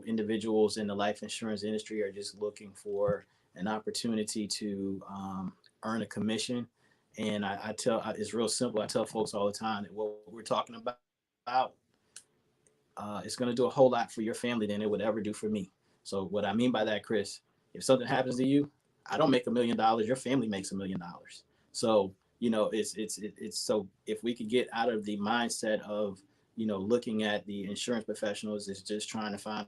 individuals in the life insurance industry are just looking for an opportunity to earn a commission. And it's real simple. I tell folks all the time that what we're talking about, it's going to do a whole lot for your family than it would ever do for me. So what I mean by that, Chris, if something happens to you, I don't make $1 million. Your family makes $1 million. So it's so if we could get out of the mindset of looking at the insurance professionals as just trying to find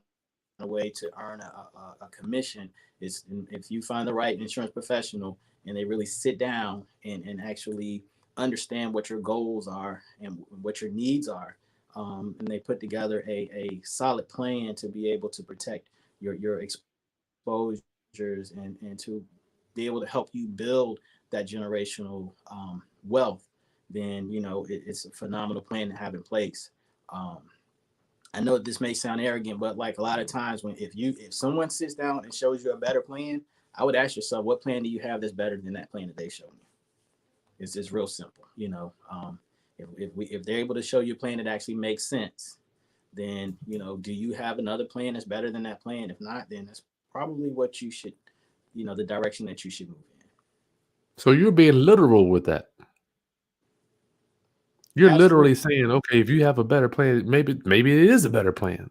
a way to earn a commission, if you find the right insurance professional and they really sit down and actually understand what your goals are and what your needs are, and they put together a solid plan to be able to protect your exposures and to be able to help you build that generational wealth, then it's a phenomenal plan to have in place. Um, I know this may sound arrogant, but like a lot of times if someone sits down and shows you a better plan, I would ask yourself, what plan do you have that's better than that plan that they showed you? It's real simple. If they're able to show you a plan that actually makes sense, then do you have another plan that's better than that plan? If not, then that's probably what you should, the direction that you should move in. So you're being literal with that. You're literally Absolutely. saying, okay, if you have a better plan, maybe it is a better plan.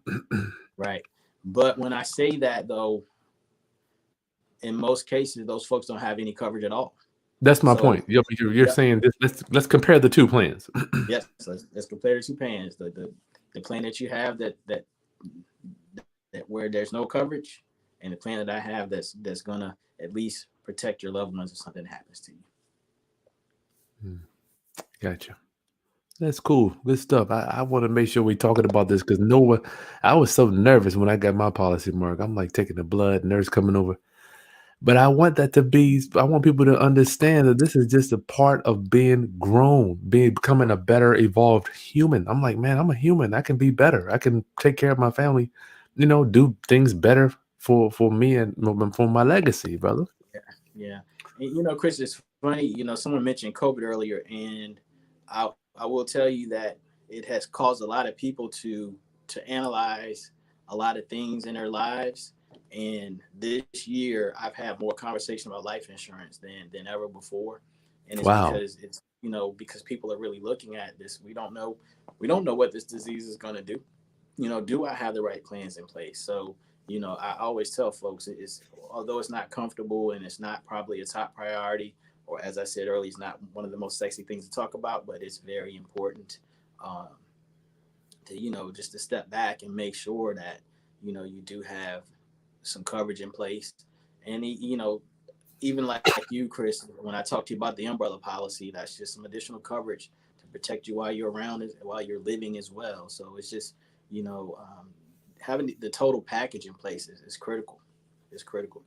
Right. But when I say that, though, in most cases, those folks don't have any coverage at all. That's my So, point. You're yep. saying this. Let's compare the two plans. Yes, let's compare the two plans. The plan that you have that where there's no coverage, and the plan that I have that's gonna at least protect your loved ones if something happens to you. Gotcha. That's cool. Good stuff. I want to make sure we're talking about this because I was so nervous when I got my policy, Mark. I'm like taking the blood, nurse coming over. But I want people to understand that this is just a part of being grown, becoming a better evolved human. I'm like, man, I'm a human. I can be better. I can take care of my family, do things better for me and for my legacy, brother. Yeah. And, Chris, it's funny. Someone mentioned COVID earlier, and I will tell you that it has caused a lot of people to analyze a lot of things in their lives. And this year, I've had more conversation about life insurance than ever before, and it's Wow. because people are really looking at this. We don't know what this disease is going to do. Do I have the right plans in place? So I always tell folks, although it's not comfortable and it's not probably a top priority, or as I said earlier, it's not one of the most sexy things to talk about, but it's very important to just to step back and make sure that you do have some coverage in place. And even like you, Chris, when I talked to you about the umbrella policy, that's just some additional coverage to protect you while you're around, while you're living as well. So it's just having the total package in place is critical. It's critical.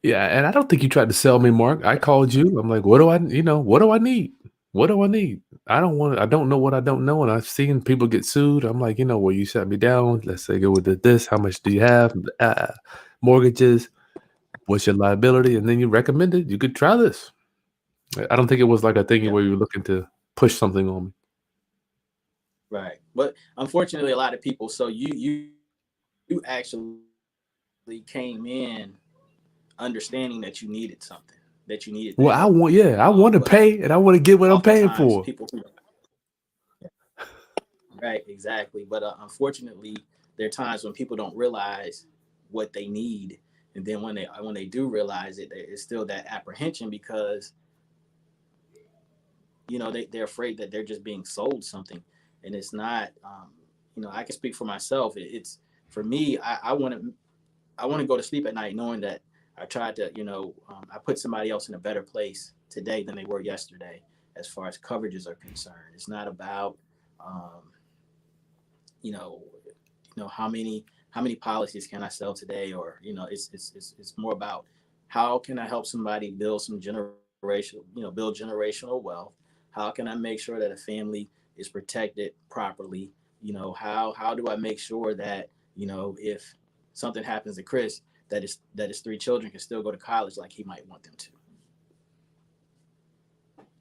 Yeah, and I don't think you tried to sell me, Mark. I called you. I'm like, what do I need? What do I need? I don't know what I don't know. And I've seen people get sued. I'm like, well, you shut me down. Let's say go with this. How much do you have? Mortgages. What's your liability? And then you recommended you could try this. I don't think it was like a thing Yeah. where you were looking to push something on me. Right. But unfortunately, a lot of people, so you actually came in understanding that you needed something, that you needed Well, that help. I want to But pay and I want to get what I'm paying oftentimes for. people, right, exactly. But unfortunately, there are times when people don't realize what they need, and then when they do realize it, it's still that apprehension because they're afraid that they're just being sold something, and it's not. I can speak for myself. It's for me. I want to go to sleep at night knowing that I tried to, I put somebody else in a better place today than they were yesterday, as far as coverages are concerned. It's not about, you know, how many policies can I sell today, or it's more about how can I help somebody build some build generational wealth. How can I make sure that a family is protected properly? How do I make sure that if something happens to Chris, that his three children can still go to college like he might want them to.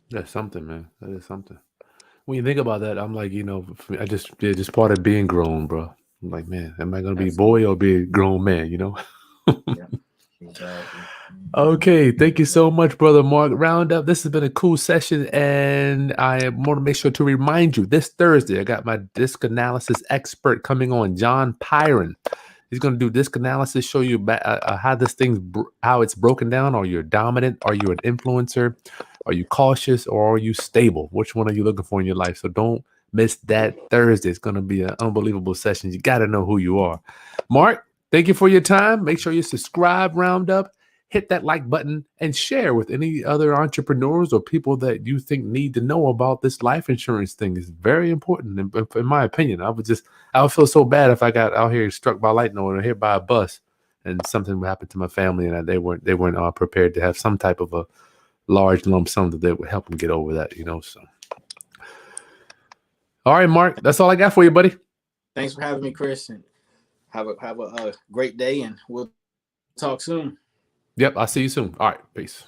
That's something, man. That is something. When you think about that, I'm like, for me, just part of being grown, bro. I'm like, man, am I gonna be a boy or be a grown man? Yeah, exactly. Okay, thank you so much, Brother Mark. Roundup. This has been a cool session, and I want to make sure to remind you this Thursday, I got my disc analysis expert coming on, John Pyron. He's going to do disc analysis, show you how this thing's how it's broken down. Are you dominant? Are you an influencer? Are you cautious, or are you stable? Which one are you looking for in your life? So don't miss that Thursday. It's going to be an unbelievable session. You got to know who you are. Mark, thank you for your time. Make sure you subscribe, Roundup. Hit that like button and share with any other entrepreneurs or people that you think need to know about this life insurance thing. It's very important. In my opinion, I would feel so bad if I got out here struck by lightning or hit by a bus and something would happen to my family and they weren't prepared to have some type of a large lump sum that would help them get over that, so. All right, Mark, that's all I got for you, buddy. Thanks for having me, Kris, and have a great day, and we'll talk soon. Yep, I'll see you soon. All right, peace.